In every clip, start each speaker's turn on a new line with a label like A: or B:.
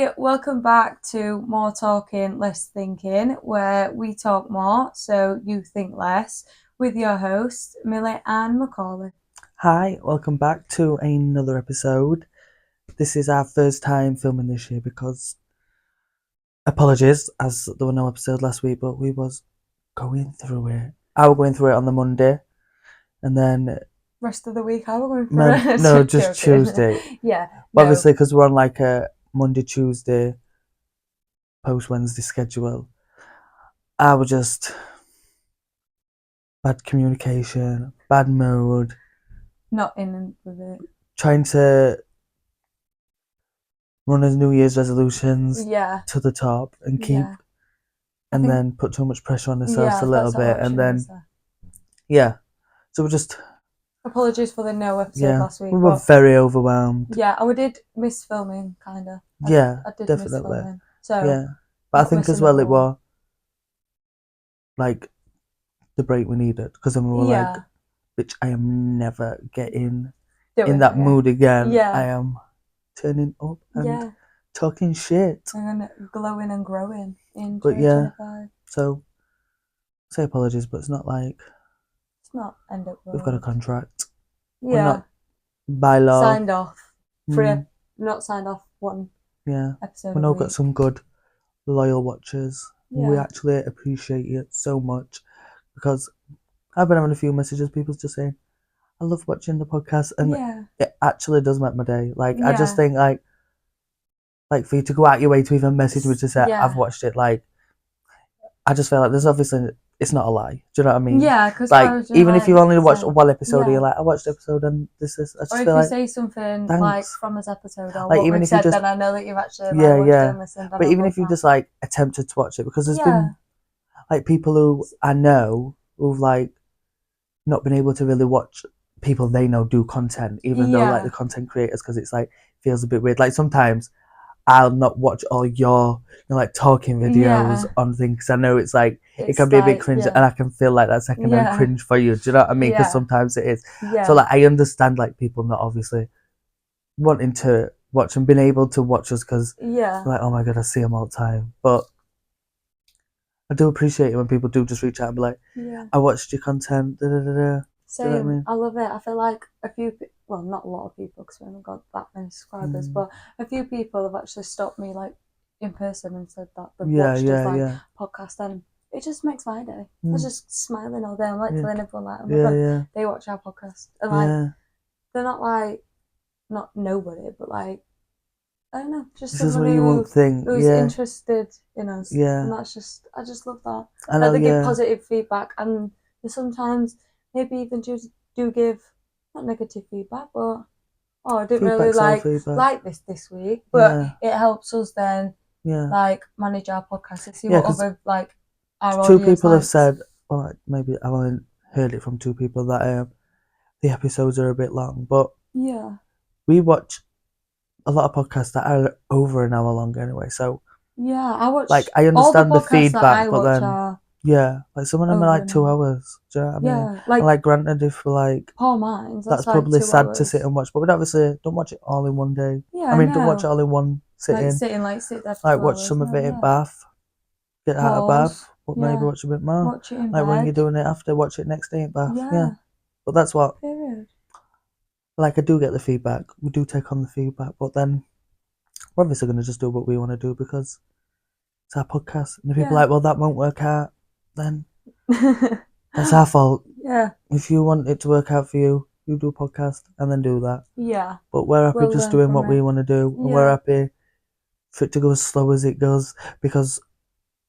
A: Hi, welcome back to More Talking, Less Thinking, where we talk more so you think less, with your hosts, Millie and Macaulay.
B: Hi, welcome back to another episode. This is our first time filming this year because apologies as there were no episode last week, but we was going through it. I was going through it on the Monday, and then
A: Rest of the week, how are we going for it?
B: no, just Tuesday.
A: Yeah,
B: But
A: no.
B: obviously, because we're on like a Monday, Tuesday, post Wednesday schedule, I was just bad communication, bad mood,
A: Not in with it.
B: trying to run his New Year's resolutions
A: Yeah,
B: to the top and keep
A: yeah.
B: and
A: think,
B: then put too much pressure on ourselves a little
A: that's what
B: bit,
A: I
B: and
A: should
B: then
A: say.
B: yeah, so we just
A: Apologies for the no episode last week,
B: we were
A: but
B: very overwhelmed.
A: yeah, we did miss filming, kind of.
B: Yeah,
A: I did miss
B: definitely.
A: filming, so
B: Yeah, but I
A: not
B: think as
A: missing the
B: well it
A: ball.
B: was like the break we needed because then we were like,
A: Yeah,
B: bitch, I am never getting in
A: doing
B: that
A: it.
B: mood again. I
A: Yeah,
B: am turning up and
A: yeah.
B: talking shit.
A: And glowing and growing in
B: But yeah,
A: 2025.
B: so say apologies, but it's not like
A: It's not end up
B: we've got a
A: world.
B: contract. We're
A: Yeah,
B: not by law.
A: signed off.
B: Mm,
A: Not signed off one
B: yeah,
A: episode
B: we
A: a
B: know we've got
A: week.
B: some good loyal watchers. We
A: Yeah,
B: actually appreciate it so much because I've been having a few messages, people just saying, I love watching the podcast, and
A: yeah,
B: it actually does make my day. Like, I just
A: yeah,
B: think, like for you to go out your way to even message me to say, I've
A: yeah.
B: watched it, like, I just feel like there's obviously, it's not a lie. Do you know what I mean?
A: Yeah, because I
B: Like,
A: was just
B: even if
A: like
B: you only watched
A: saying,
B: one episode, and
A: yeah.
B: you're like, I watched the episode, and this is, I
A: Or
B: just
A: if
B: feel
A: you
B: like,
A: say something like
B: thanks.
A: from this episode or
B: Like,
A: what
B: even
A: we've
B: if you
A: said,
B: just,
A: then I know that you've actually like
B: yeah,
A: watched it
B: yeah.
A: and listened, and
B: But
A: I
B: even
A: love
B: if you
A: that.
B: just, like, attempted to watch it, because there's
A: Yeah,
B: been, like, people who I know who've, like, not been able to really watch people they know do content, even though like
A: yeah,
B: the content creators, because it's like feels a bit weird. Like sometimes I'll not watch all your like talking videos
A: yeah.
B: on things 'cause I know it's like it can
A: It's
B: be a bit
A: like
B: cringe, and I can feel like that secondhand
A: yeah,
B: cringe for you. Do you know what I mean? Because
A: yeah,
B: sometimes it is. So
A: yeah,
B: like I understand like people not obviously wanting to watch and being able to watch us because
A: yeah,
B: like oh my god I see them all the time, but I do appreciate it when people do just reach out and be like,
A: yeah.
B: I watched your content. Da, da, da, da. Do you know what I
A: Same.
B: mean?
A: I love it. I feel like well, not a lot of people because we haven't got that many subscribers,
B: Mm.
A: but a few people have actually stopped me like in person and said that they've
B: Yeah,
A: watched us
B: yeah,
A: like
B: yeah.
A: podcast, and it just makes my day. I was
B: Mm.
A: just smiling all day. I'm like
B: Yeah,
A: telling everyone like, oh my
B: yeah,
A: god,
B: yeah,
A: they watch our podcast, and like
B: yeah.
A: they're not like not nobody, but like I don't know, just
B: This is
A: someone
B: what you won't think.
A: who's
B: Yeah,
A: interested in us, and
B: yeah.
A: that's just I just love that.
B: I
A: Like
B: know.
A: they give
B: Yeah,
A: positive feedback, and they sometimes maybe even do give not negative feedback, but oh, I didn't really
B: feedback's all feedback.
A: like this week, but
B: Yeah,
A: it helps us then
B: yeah,
A: like manage our podcast and see
B: yeah.
A: what
B: Because
A: other like our
B: two
A: audience
B: people have
A: likes.
B: said, or maybe I've only heard it from two people that the episodes are a bit long, but
A: Yeah,
B: we watch a lot of podcasts that are over an hour long anyway. So
A: yeah. I
B: like
A: watch
B: I
A: all the
B: understand the
A: podcasts that
B: feedback,
A: I
B: but
A: watch
B: then
A: are
B: yeah, like some of them are
A: over
B: like
A: an
B: 2 hours.
A: hour.
B: Do you know what I mean?
A: Yeah,
B: And
A: like
B: like granted, if we're like
A: Paul Mines,
B: that's
A: that's like
B: probably
A: two
B: sad to sit
A: hours.
B: and watch, but we'd obviously don't watch it all in one day.
A: Yeah,
B: I
A: I
B: mean, don't watch it
A: know.
B: all in one
A: Like
B: sitting.
A: sit there for
B: Like
A: two
B: watch
A: hours.
B: some of
A: No,
B: it in
A: yeah.
B: bath, get out of bath,
A: Pause.
B: but maybe
A: Yeah.
B: watch a bit more.
A: Watch it in
B: Like when
A: bed.
B: you're doing it after, watch it next day in bath. Yeah,
A: Yeah.
B: but that's what.
A: Period.
B: Like I do get the feedback. We do take on the feedback, but then we're obviously gonna just do what we want to do because it's our podcast. And if people are
A: Yeah.
B: like, well, that won't work out, then that's our fault.
A: Yeah.
B: If you want it to work out for you, you do a podcast and then do that.
A: Yeah.
B: But we're happy
A: We'll
B: just
A: learn
B: doing
A: from
B: what we
A: it.
B: want to do, and we're
A: Yeah.
B: happy for it to go as slow as it goes because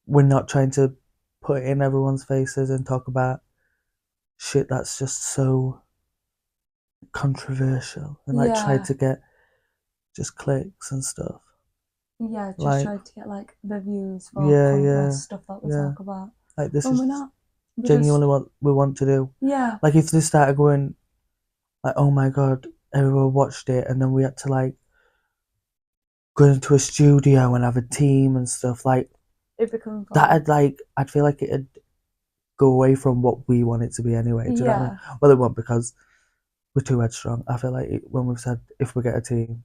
B: we're not trying to put it in everyone's faces and talk about shit that's just so controversial and like try
A: Yeah.
B: to get just clicks and stuff.
A: Yeah. Just
B: Like,
A: try to get like the views for
B: yeah,
A: pointless
B: yeah,
A: stuff that we
B: yeah.
A: talk about.
B: Like this
A: When we're
B: is
A: not. We
B: genuinely
A: just
B: what we want to do.
A: yeah.
B: Like if they started going like, oh my god, everyone watched it, and then we had to like go into a studio and have a team and stuff like
A: It becomes
B: that.
A: like
B: I'd feel like it'd go away from what we want it to be anyway. Do you know what I mean?
A: yeah.
B: Well, it won't because we're too headstrong. I feel like when we've said if we get a team,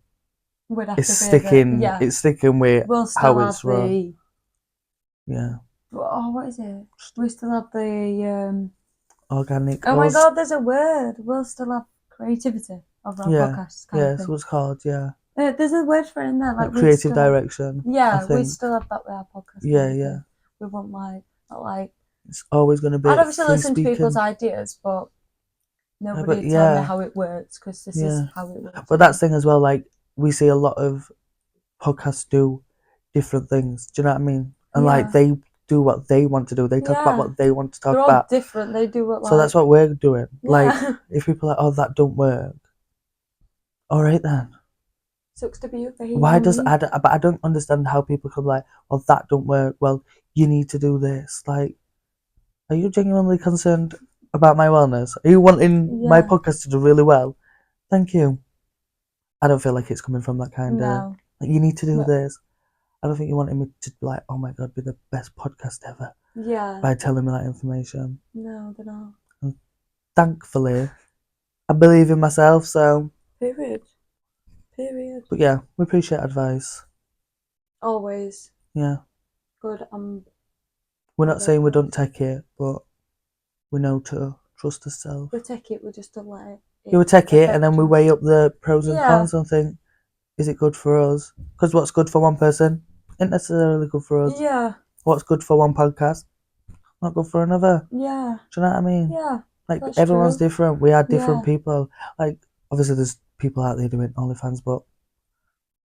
A: would have
B: it's
A: to be
B: sticking.
A: yeah.
B: It's sticking with
A: We'll
B: how
A: still have
B: it's run.
A: the
B: Yeah,
A: what is it? We still have the
B: organic.
A: oh my
B: us.
A: god, there's a word. We'll still have creativity of our
B: Yeah,
A: podcast kind
B: yeah.
A: of
B: That's
A: thing.
B: what it's called. Yeah,
A: There's a word for it in there,
B: like
A: we'd
B: creative
A: still
B: direction.
A: yeah,
B: I
A: we
B: think.
A: still have that with our podcast.
B: Yeah,
A: kind of
B: yeah.
A: thing. We won't like not like.
B: It's always going to be
A: I'd obviously
B: free
A: listen to
B: speaking.
A: people's ideas, but nobody
B: but
A: would tell me
B: yeah.
A: how it works because this
B: Yeah.
A: is how it works.
B: But that's the thing as well. Like we see a lot of podcasts do different things. Do you know what I mean? And like
A: Yeah.
B: they do what they want to do. They talk about
A: Yeah.
B: what they want to talk
A: They're all
B: about.
A: different. They do what
B: So that's what we're doing. Like
A: yeah.
B: if people are like, oh, that don't work. All right then.
A: Sucks to be you for
B: Why does
A: me.
B: but I don't understand how people come like, well, that don't work. Well, you need to do this. Like, are you genuinely concerned about my wellness? Are you wanting my
A: Yeah.
B: podcast to do really well? Thank you. I don't feel like it's coming from that kind of
A: No.
B: like, you need to do
A: No.
B: this. I don't think you wanted me to be like, oh my god, be the best podcast ever
A: Yeah.
B: by telling me that information.
A: No, they're not.
B: And thankfully, I believe in myself, so.
A: Period.
B: But yeah, we appreciate advice.
A: Always.
B: Yeah.
A: Good.
B: We're not saying we don't take it, but we know to trust ourselves.
A: We take it, we just don't let it.
B: Yeah, we take it and then we weigh up the pros and cons and think, is it good for us? Because what's good for one person isn't necessarily good for us.
A: Yeah.
B: What's good for one podcast, not good for another.
A: Yeah.
B: Do you know what I mean?
A: Yeah.
B: Like
A: that's
B: everyone's
A: true.
B: different. We are different
A: Yeah.
B: people. Like obviously there's people out there doing OnlyFans, but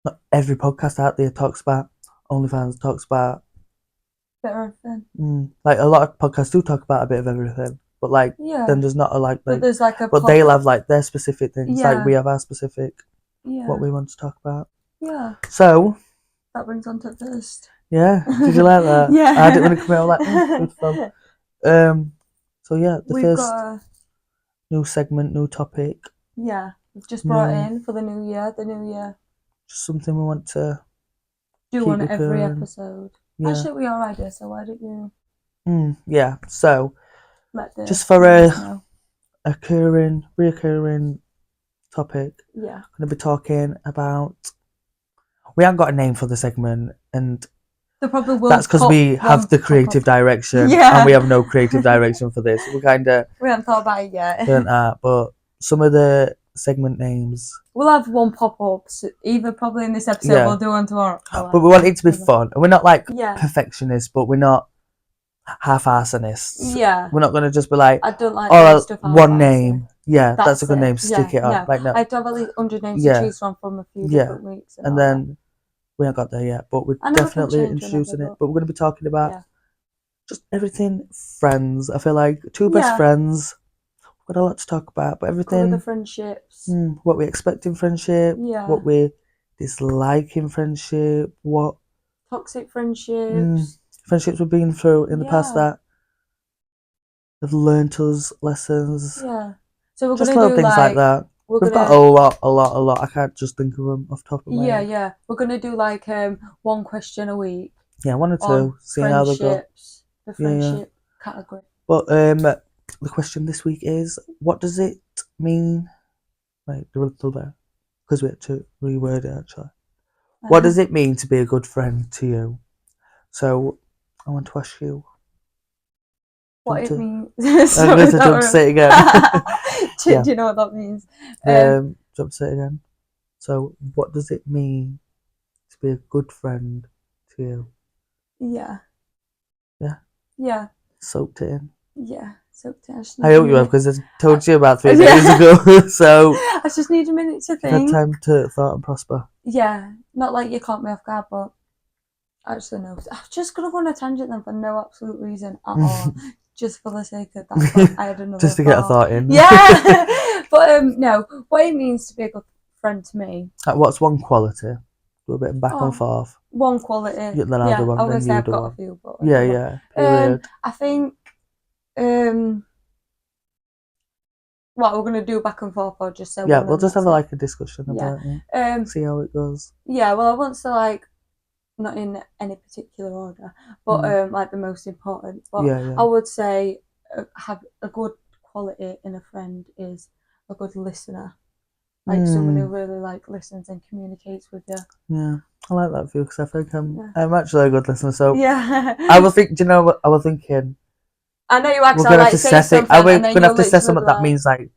B: not every podcast out there talks about OnlyFans, talks about
A: Better everything.
B: like a lot of podcasts do talk about a bit of everything. But like
A: Yeah.
B: then there's not a
A: But there's like a
B: but they'll have like their specific things.
A: Yeah.
B: Like we have our specific
A: yeah.
B: what we want to talk about.
A: Yeah.
B: So
A: That brings on to first.
B: yeah. Did you like that?
A: Yeah.
B: I didn't want to come out like good fun. So yeah,
A: We've
B: first
A: got a,
B: new segment, new topic.
A: yeah. We've just brought in for the new year. The new year.
B: Just something we want to
A: do
B: keep
A: on every
B: recurring.
A: episode.
B: Yeah.
A: Actually, we are idea, so why don't you?
B: Yeah. So
A: Let the
B: just for a reoccurring topic.
A: Yeah.
B: I'm gonna be talking about. We haven't got a name for the segment, and
A: They probably will.
B: that's because we have the creative direction,
A: Yeah.
B: and we have no creative direction for this. We kind of
A: We haven't thought about it yet.
B: don't but some of the segment names.
A: We'll have one pop up, either probably in this episode.
B: Yeah.
A: We'll do one tomorrow.
B: But we want it to be fun, and we're not like
A: Yeah.
B: perfectionists, but we're not half-arsonists.
A: Yeah.
B: We're not gonna just be like,
A: I don't like
B: oh,
A: stuff
B: one name. Yeah, that's a good
A: it.
B: name. Stick it up.
A: No.
B: Like no.
A: I have to have at least 100 names
B: Yeah.
A: to choose from a few
B: Yeah.
A: different weeks.
B: And then we haven't got there yet, but we're
A: I know we can
B: definitely
A: change
B: introducing
A: whenever,
B: it. But we're going to be talking about
A: Yeah.
B: just everything friends. I feel like two best
A: Yeah.
B: friends. We've got a lot to talk about, but
A: Cover
B: everything.
A: the friendships.
B: What we expect in friendship.
A: Yeah.
B: What we dislike in friendship. What
A: Toxic friendships.
B: friendships we've been through in the past
A: Yeah.
B: that have learned us lessons.
A: Yeah. So we're
B: Just
A: gonna
B: little
A: do
B: things like that.
A: We're
B: We've
A: gonna,
B: got a lot. I can't just think of them off the top of my head.
A: Yeah. We're gonna do like one question a week.
B: Yeah, one or two.
A: On
B: See how they go.
A: friendships. The friendship category.
B: But the question this week is, what does it mean? Right, because we had to reword it actually. What does it mean to be a good friend to you? So I want to ask you.
A: What it means?
B: I'm going to jump to say it again.
A: Do you know what that means?
B: Jump to say it again. So what does it mean to be a good friend to you?
A: Yeah.
B: Yeah.
A: Yeah.
B: Soaked it in.
A: Yeah. Soaked it.
B: I hope you have, because I told you about 3 days ago. So
A: I just need a minute to
B: you've had
A: think.
B: time to thought and prosper.
A: Yeah. Not like you caught me off guard, but actually no. I'm just gonna go on a tangent then for no absolute reason at all. Just for the sake of that. But I had another
B: just to get a thought in.
A: Yeah. But no, what it means to be a good friend to me.
B: What's one quality? Do a bit of back and forth.
A: One quality.
B: Then I'll do one,
A: I was
B: then
A: gonna say
B: you
A: I've
B: do
A: got
B: one.
A: a few, but
B: Yeah. Period.
A: I think what we're gonna do back and forth, or just say
B: we'll just have a discussion about it. See how it goes.
A: Yeah, well, I want to not in any particular order, but like the most important. But I would say have a good quality in a friend is a good listener. like someone who really like listens and communicates with you.
B: Yeah, I like that view because I think
A: Yeah.
B: I'm actually a good listener. So
A: Yeah.
B: I was think. Do you know what I was thinking?
A: I know you
B: We're
A: actually
B: gonna have
A: like
B: to
A: say
B: set it.
A: something,
B: Are we
A: and then
B: gonna
A: you'll
B: have to set
A: literally
B: something
A: be
B: that
A: like,
B: means like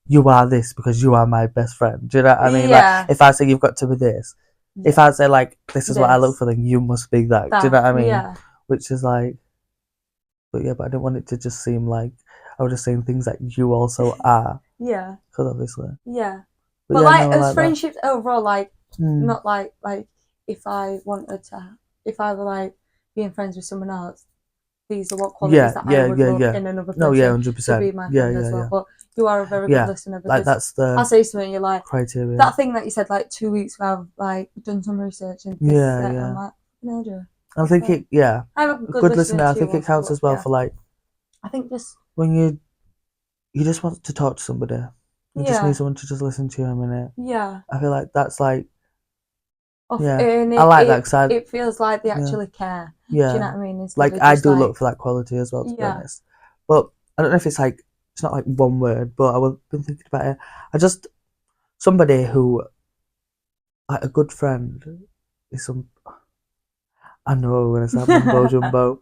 B: you are this because you are my best friend? Do you know what I mean?
A: Yeah.
B: Like if I say you've got to be this,
A: yeah,
B: if I say like this is what I look
A: this,
B: for, then you must be that. Do you know
A: that,
B: what I mean?
A: yeah,
B: Which is like, but I didn't want it to just seem like I was just saying things that you also are,
A: yeah,
B: because obviously.
A: yeah.
B: But
A: But
B: yeah,
A: like
B: no, I
A: as
B: like that.
A: friendships overall, like
B: Mm.
A: not like if I wanted to, if I were like being friends with someone else, these are what qualities that I would love in another person
B: No, yeah,
A: to
B: 100%.
A: be my friend as well. But you are a very good listener because
B: Like that's the
A: I'll say something, you're like
B: criteria.
A: that thing that you said like 2 weeks ago. I've like done some research and this,
B: Yeah,
A: that,
B: yeah.
A: and I'm like, no, Joe.
B: I think it, yeah,
A: I'm a
B: good listener. I think
A: too,
B: it counts
A: but,
B: as well
A: yeah.
B: for like
A: I think just
B: when you just want to talk to somebody. You just need someone to just listen to you a minute.
A: Yeah.
B: I feel like that's like yeah.
A: And
B: I like that because
A: it feels like they actually care.
B: yeah.
A: Do you know what I mean? Instead
B: Like
A: of
B: I
A: just,
B: do look for that quality as well, to be honest. But I don't know if it's like it's not like one word, but I've been thinking about it. I just somebody who like a good friend is some. I know when I say mumbo jumbo,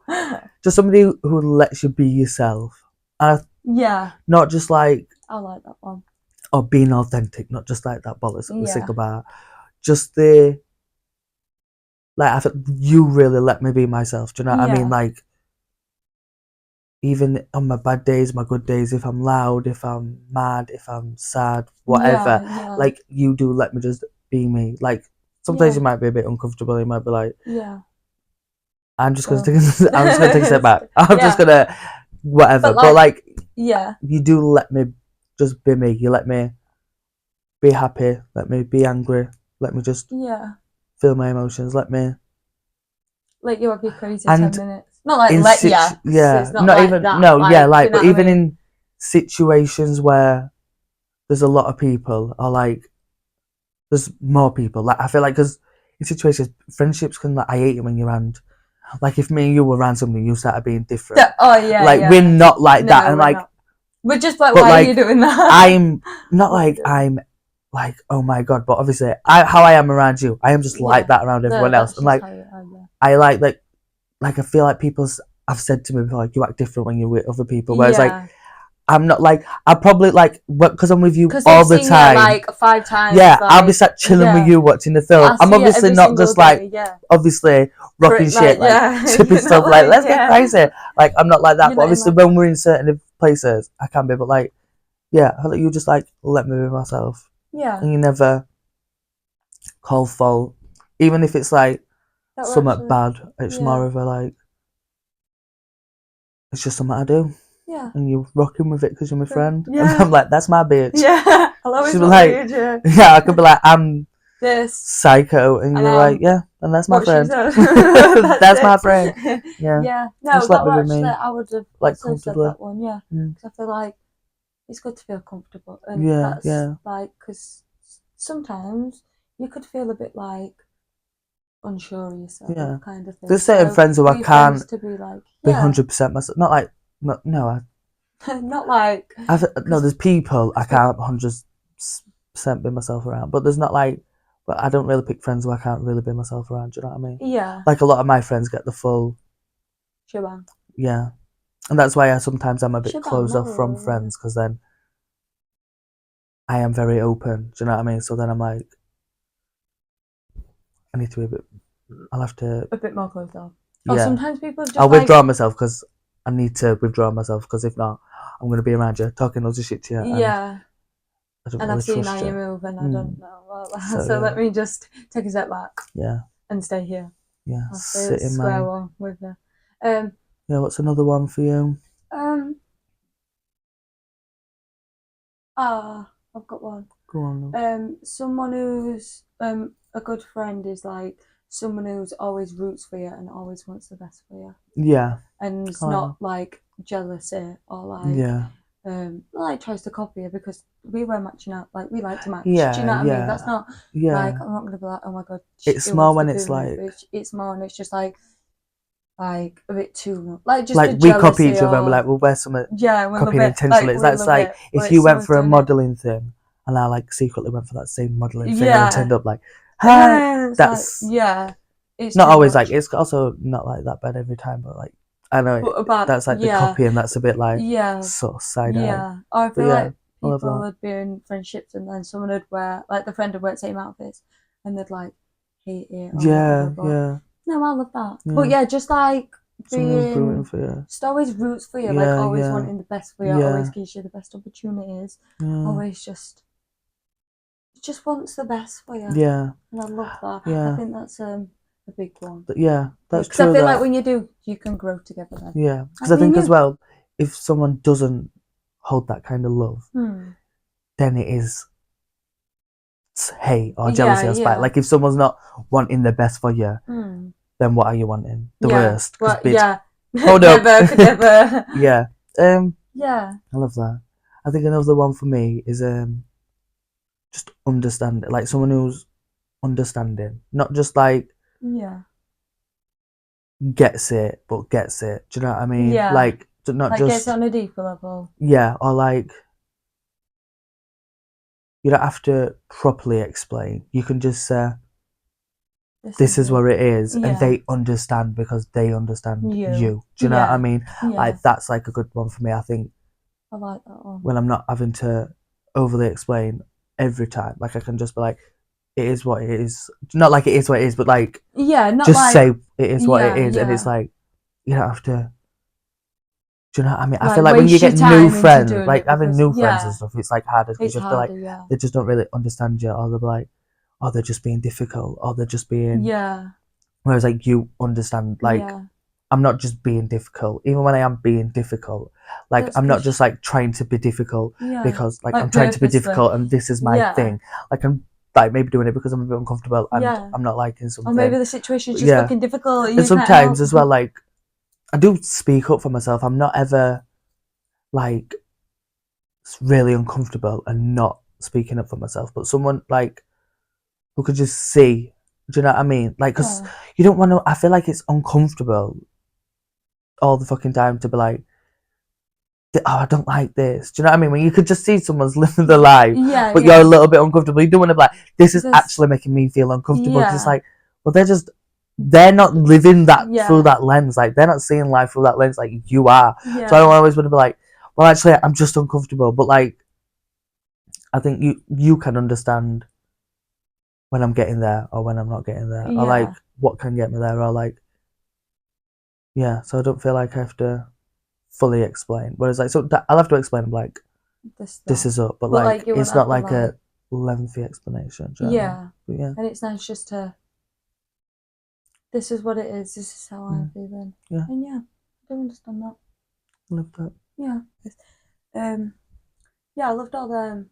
B: just somebody who lets you be yourself, and
A: yeah,
B: not just like
A: I like that one.
B: or being authentic, not just like that bollocks that we're sick
A: Yeah.
B: about. Just the like I think you really let me be myself. Do you know what I mean?
A: Yeah.
B: Like even on my bad days, my good days, if I'm loud, if I'm mad, if I'm sad, whatever,
A: Yeah.
B: like you do let me just be me. Like sometimes
A: Yeah.
B: you might be a bit uncomfortable. You might be like,
A: Yeah.
B: I'm just gonna
A: Well.
B: I'm just gonna take a step back. I'm just gonna whatever. But like,
A: yeah,
B: you do let me just be me. You let me be happy. Let me be angry. Let me just
A: yeah,
B: feel my emotions. Let me
A: like you have your crazy
B: and
A: 10 minutes. Not like
B: in
A: let ya. 'cause
B: yeah,
A: it's not
B: not
A: like
B: even
A: that.
B: no,
A: like,
B: yeah, like
A: you know
B: but
A: what I
B: even
A: mean?
B: in situations where there's a lot of people or like there's more people. Like I feel like because in situations friendships can like I hate it when you're around. Like if me and you were around something, you started being different.
A: Oh yeah,
B: like
A: yeah.
B: we're not like
A: No,
B: that, and
A: we're
B: like
A: not. We're just like,
B: but,
A: why
B: like,
A: are you doing that?
B: I'm not
A: What are you
B: like
A: doing?
B: I'm like oh my god, but obviously how I am around you, I am just like that around everyone
A: No,
B: else,
A: that's
B: and
A: just
B: like
A: how you are, yeah.
B: I like I feel like people's have said to me before, like you act different when you're with other people, whereas like I'm not like I probably like because I'm with you all the time.
A: You, like 5 times.
B: Yeah,
A: like,
B: I'll be sat chilling with you watching the film. I'm obviously not just like obviously rocking shit, like tipping stuff, like let's get crazy. Like I'm not like that, but obviously when we're in certain places, I can be. But like, yeah, I feel like you just like let me be myself.
A: Yeah.
B: And you never call fault, even if it's like something bad. It's more of a like, it's just something I do.
A: Yeah.
B: And you're rocking with it because you're my friend.
A: Yeah.
B: And I'm like, that's my bitch.
A: Yeah. I'll always
B: be like, yeah, I could be like, I'm
A: this
B: psycho, and you're like, yeah, and that's my friend. That's my friend. Yeah.
A: Yeah. No,
B: just let me be
A: actually,
B: me.
A: I would have
B: Like
A: said
B: comfortably.
A: that one. Yeah. Because I feel like it's good to feel comfortable, and
B: Yeah,
A: that's
B: yeah.
A: like because sometimes you could feel a bit like unsure of yourself,
B: Yeah.
A: kind of thing.
B: There's certain friends who I can't
A: to be like,
B: be 100% myself. Not like no,
A: not like
B: no. There's people I can't 100% be myself around, but there's not like. But I don't really pick friends who I can't really be myself around. Do you know what I mean?
A: Yeah.
B: Like a lot of my friends get the full.
A: Shebang.
B: Yeah, and that's why sometimes I'm a bit
A: Shebang,
B: closed off from
A: no.
B: friends because then I am very open. Do you know what I mean? So then I'm like, I need to be a bit. I'll have to.
A: A bit more closed off.
B: Yeah.
A: Or sometimes people just
B: I'll withdraw myself because I need to withdraw myself because if not, I'm going to be around you talking loads of shit to you.
A: Yeah.
B: And
A: I've seen how you move, and I don't know. So let me just take a step back.
B: Yeah.
A: And stay here.
B: Yeah.
A: I'll stay square one with you.
B: Yeah. What's another one for you?
A: I've got one.
B: Go on.
A: Someone who's a good friend is like someone who's always roots for you and always wants the best for you.
B: Yeah.
A: And it's not like jealousy or like like tries to copy you because we were matching up. Like we like to match.
B: Yeah.
A: Do you know what I mean? That's not like I'm not gonna be like, oh my god.
B: It's more when it's like
A: it's more and it's just like a bit too much. Like just
B: like we copy each other and we're like, we'll wear some copying intentionally. That's like if you went for a modelling thing and I like secretly went for that same modelling thing and
A: Yeah.
B: then turned up like, hi.
A: It's
B: That's
A: like, yeah, it's
B: not
A: too
B: always
A: much.
B: like, it's also not like that bad every time, but like, I know
A: But about
B: that's like the copy, and that's a bit like sort of side eye.
A: yeah. Or I
B: But
A: feel
B: yeah,
A: like
B: I love
A: people
B: that.
A: would be in friendships and then someone would wear like the friend would wear the same outfits and they'd like hate it or
B: Yeah,
A: whatever. But
B: yeah.
A: no, I love that.
B: Yeah.
A: But yeah, just like
B: Someone's rooting
A: being
B: for you.
A: just always roots for you, like
B: Yeah,
A: always
B: yeah,
A: wanting the best for you,
B: yeah,
A: always gives you the best opportunities,
B: yeah,
A: always just wants the best for you.
B: yeah,
A: And I love that. I
B: yeah.
A: think that's a big one.
B: Yeah, that's
A: Because I
B: true.
A: feel
B: That
A: like when you do, you can grow together then.
B: yeah, because
A: Like
B: I
A: me and
B: think as
A: you.
B: well, if someone doesn't hold that kind of love, then it is hate or jealousy or spite.
A: Yeah.
B: Like if someone's not wanting the best for you, then what are you wanting? The worst.
A: Well,
B: Bitch,
A: yeah.
B: hold up.
A: Never, could never.
B: Yeah.
A: Yeah.
B: I love that. I think another one for me is just understand, like someone who's understanding, not just like
A: Yeah.
B: gets it, but gets it. Do you know what I mean?
A: Yeah.
B: Like not
A: Like
B: just
A: gets on a deeper level.
B: yeah, or like you don't have to properly explain. You can just say this is what it is, and
A: Yeah.
B: they understand because they understand
A: You.
B: you. Do you know what I mean?
A: Yeah.
B: Like that's like a good one for me. I think
A: I like that one.
B: when I'm not having to overly explain every time, like I can just be like, it is what it is. Not like it is what it is, but like
A: Yeah, not
B: just
A: like
B: say it is what it
A: yeah,
B: is, and
A: yeah.
B: it's like you don't have to. Do you know what I mean? I
A: Like
B: feel like when you
A: waste your
B: get
A: time
B: new
A: into
B: friends,
A: doing
B: like
A: it
B: having
A: because
B: new friends
A: yeah,
B: and stuff, it's like harder because
A: it's
B: you have to like
A: harder. Yeah.
B: they just don't really understand you, or they're like, oh, they're just being difficult, or they're just being.
A: Yeah.
B: Whereas like you understand, like
A: Yeah.
B: I'm not just being difficult, even when I am being difficult. Like
A: That's
B: I'm not
A: good.
B: just like trying to be difficult
A: Yeah.
B: because like
A: Like
B: I'm trying to be
A: purposely.
B: difficult and this is my
A: Yeah.
B: thing. Like I'm like maybe doing it because I'm a bit uncomfortable and
A: Yeah.
B: I'm not liking something.
A: Or maybe the situation's just
B: Yeah.
A: fucking difficult.
B: And
A: You can't
B: sometimes
A: help.
B: as well, like I do speak up for myself. I'm not ever like really uncomfortable and not speaking up for myself. But someone like who could just see, do you know what I mean? Like, because
A: Yeah.
B: you don't want to. I feel like it's uncomfortable all the fucking time to be like, oh, I don't like this. Do you know what I mean? When you could just see someone's living their life,
A: Yeah.
B: but
A: Yeah.
B: you're a little bit uncomfortable. You don't want to be like, this is
A: Because-
B: actually making me feel uncomfortable. Because it's
A: Yeah.
B: like, well, they're not living that
A: Yeah.
B: through that lens. Like, they're not seeing life through that lens like you are.
A: Yeah.
B: So I always want to be like, well, actually, I'm just uncomfortable. But like, I think you can understand when I'm getting there or when I'm not getting there, or like
A: Yeah.
B: what can get me there, or like, yeah. So I don't feel like I have to fully explain. Whereas like, so I'll have to explain like, this is up, but like
A: you
B: it's
A: won't
B: not
A: have to,
B: like a lengthy explanation. Do you know what I mean?
A: Yeah.
B: But yeah,
A: And it's nice just to. This is what it is. This is how I'm feeling.
B: Yeah.
A: And yeah, I do understand that.
B: I love that.
A: Yeah. Yeah, I loved all the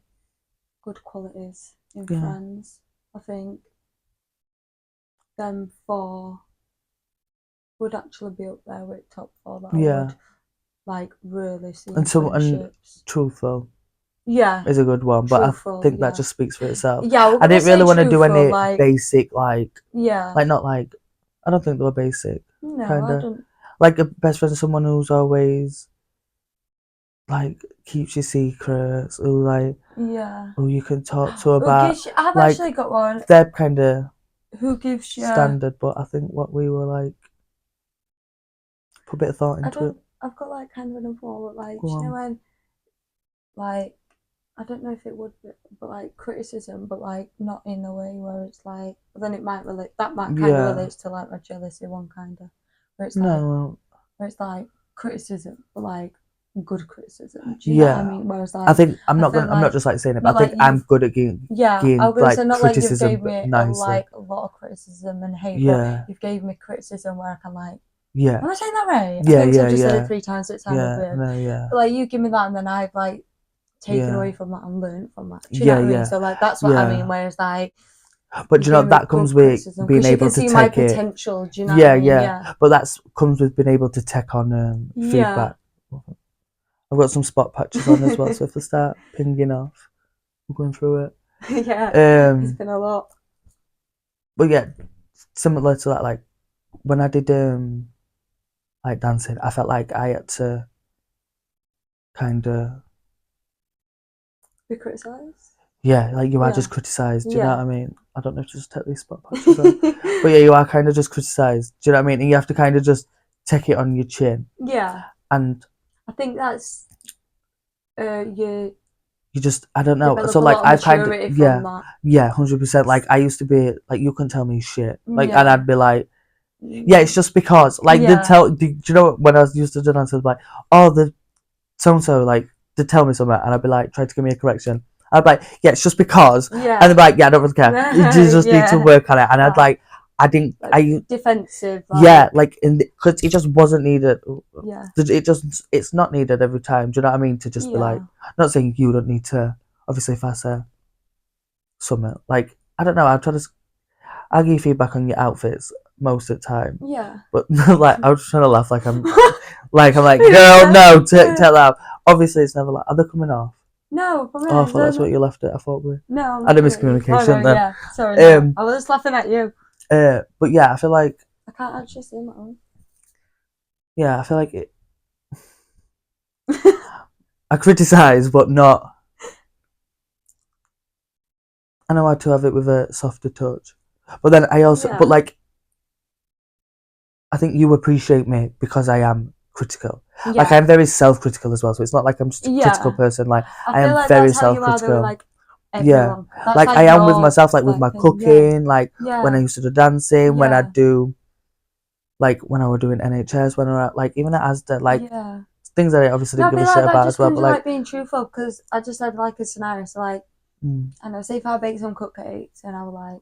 A: good qualities in
B: Yeah.
A: friends. I think them four would actually be up there with top four that I
B: Yeah.
A: would like really see in
B: And
A: friendships.
B: truthful
A: Yeah.
B: is a good one, but
A: Truthful,
B: I think
A: yeah.
B: that just speaks for itself.
A: Yeah, we're
B: I
A: gonna
B: didn't really
A: say
B: want to do
A: truthful,
B: any
A: like
B: basic like
A: yeah.
B: not like I don't think they were basic.
A: No,
B: Kinda.
A: I don't.
B: Like a best friend is someone who's always like keeps your secrets, who like
A: Yeah.
B: who you can talk to
A: Who
B: about.
A: gives you, I've
B: like
A: actually got one.
B: they're kind of
A: Who gives you?
B: standard, but I think what we were like put a bit of thought
A: I
B: into it.
A: don't. I've got like kind of an info, but like
B: Go
A: you
B: on.
A: know when, like, I don't know if it would be, but like criticism, but like not in a way where it's like. But then it might relate. That might kind
B: Yeah.
A: of relates to like my jealousy one kind of, where it's like
B: No,
A: where it's like criticism, but like good criticism. Do you know what I
B: yeah.
A: mean? Whereas like
B: I think I'm
A: I
B: not
A: feel
B: gonna. I'm not
A: like-
B: just like saying it,
A: not
B: but I think
A: like
B: I'm good at getting
A: yeah, I was gonna
B: like
A: say not like you've
B: criticism,
A: gave
B: but
A: me
B: nicely.
A: a lot of criticism and hate,
B: Yeah,
A: but you've gave me criticism where I can like.
B: yeah,
A: Am I saying that right?
B: Yeah,
A: I think
B: yeah,
A: I've just said
B: yeah.
A: it 3 times, so it sounded
B: yeah.
A: weird.
B: No, yeah,
A: But like you give me that, and then I've like taken
B: Yeah.
A: away from that and learned from that. Do you know
B: yeah,
A: what I mean?
B: yeah.
A: So like that's what I
B: Yeah.
A: mean. Whereas like,
B: But do you know
A: gave me
B: that comes
A: good
B: with
A: criticism,
B: being
A: 'cause you
B: able
A: can
B: to
A: see my
B: take it.
A: potential. Do you know
B: Yeah,
A: what I mean?
B: yeah. But that's comes with being able to take on
A: Yeah.
B: feedback. I've got some spot patches on as well, so if they start pinging off, we're going through it.
A: Yeah. It's
B: Um,
A: been a lot.
B: but yeah, similar to that, like when I did like dancing, I felt like I had to kind of
A: Be criticised.
B: Yeah, like you are
A: Yeah.
B: just criticised. Do you know
A: Yeah.
B: what I mean? I don't know if to just take these spot patches off. But yeah, you are kind of just criticised. Do you know what I mean? And you have to kind of just take it on your chin.
A: Yeah.
B: And
A: I think that's you
B: you just, I don't know.
A: develop
B: So
A: a
B: like
A: lot of
B: I've kind of,
A: maturity
B: yeah,
A: from that.
B: yeah, 100%. Like I used to be like, you couldn't tell me shit. Like, and
A: Yeah.
B: I'd be like, yeah, it's just because. Like
A: Yeah.
B: do you know when I was used to do answers like, oh, the so and so like to tell me something, and I'd be like, try to give me a correction. I'd be like, yeah, it's just because.
A: Yeah.
B: And they'd be like, yeah, I don't really care. You just need to
A: Yeah.
B: work on it. And I'd
A: Yeah.
B: like, I didn't,
A: Like, defensive.
B: yeah, like because it just wasn't needed.
A: Yeah.
B: It's not needed every time. Do you know what I mean? To just be like, not saying you don't need to. Obviously, if I say something like, I don't know, I'll give you feedback on your outfits most of the time.
A: Yeah.
B: But like, I was just trying to laugh like I'm like, girl, no, tell that. Obviously, it's never like, are they coming off?
A: No,
B: Oh, I thought that's what you left it. I thought we.
A: No.
B: I had a miscommunication
A: no,
B: then.
A: Yeah. Sorry. No. I was just laughing at you.
B: But yeah, I feel like.
A: I can't actually see my own.
B: Yeah, I feel like it. I criticise, but not. I know how to have it with a softer touch, but then I also, but like, I think you appreciate me because I am critical. Yeah. Like I'm very self-critical as well, so it's not like I'm just a critical person. Like I am like very self-critical. Like yeah, like I am with myself, like with my cooking, like when I used to do dancing, when I do, like when I was doing NHS, when I like even at ASDA, like things that I obviously didn't give a shit about as well. But like
A: being truthful, because I just had like a scenario, so like I know, say if I bake some cupcakes and I was like,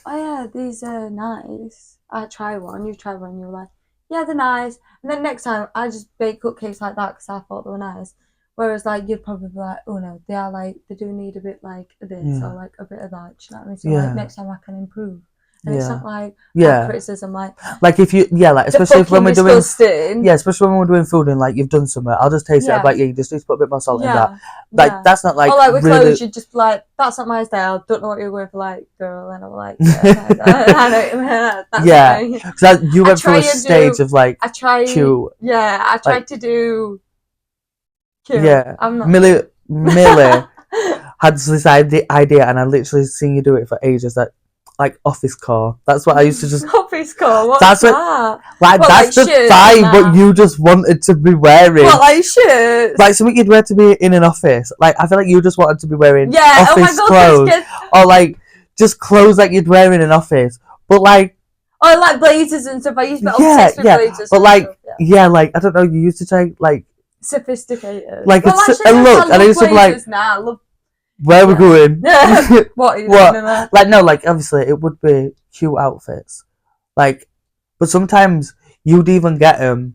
A: oh yeah, these are nice. I try one, you try one, you're like, yeah, they're nice. And then next time I just bake cupcakes like that because I thought they were nice. Whereas like you'd probably be like, oh no, they are like, they do need a bit like this or like a bit of that. Do you know what I mean? So like next time I can improve. And it's not like criticism, like
B: if you like especially when we're doing especially when we're doing food and like you've done something, I'll just taste it. I'm like, yeah, you just need to put a bit more salt in that. Like that's not like,
A: or like with
B: really...
A: clothes, you just like, that's not my style. Don't know what you're wearing for, like, girl. And I'm like, I know.
B: Because you went through a stage of like cute.
A: Yeah, I tried to do cute.
B: Yeah,
A: I'm not
B: Millie had this idea, and I literally seen you do it for ages. That. Like office core. That's what I used to just.
A: Office core. What's
B: that's
A: that?
B: Like that's the vibe what you just wanted to be wearing.
A: What, like shirts?
B: Like something you'd wear to be in an office. Like I feel like you just wanted to be wearing office clothes, or like just clothes like you'd wear in an office. But like,
A: or like blazers and stuff. I used to be obsessed with blazers.
B: But like, like I don't know. You used to try like
A: sophisticated.
B: Like and look, and I used to be like.
A: Now, I love.
B: Where are we going?
A: What?
B: Like no, like obviously it would be cute outfits, like, but sometimes you'd even get them,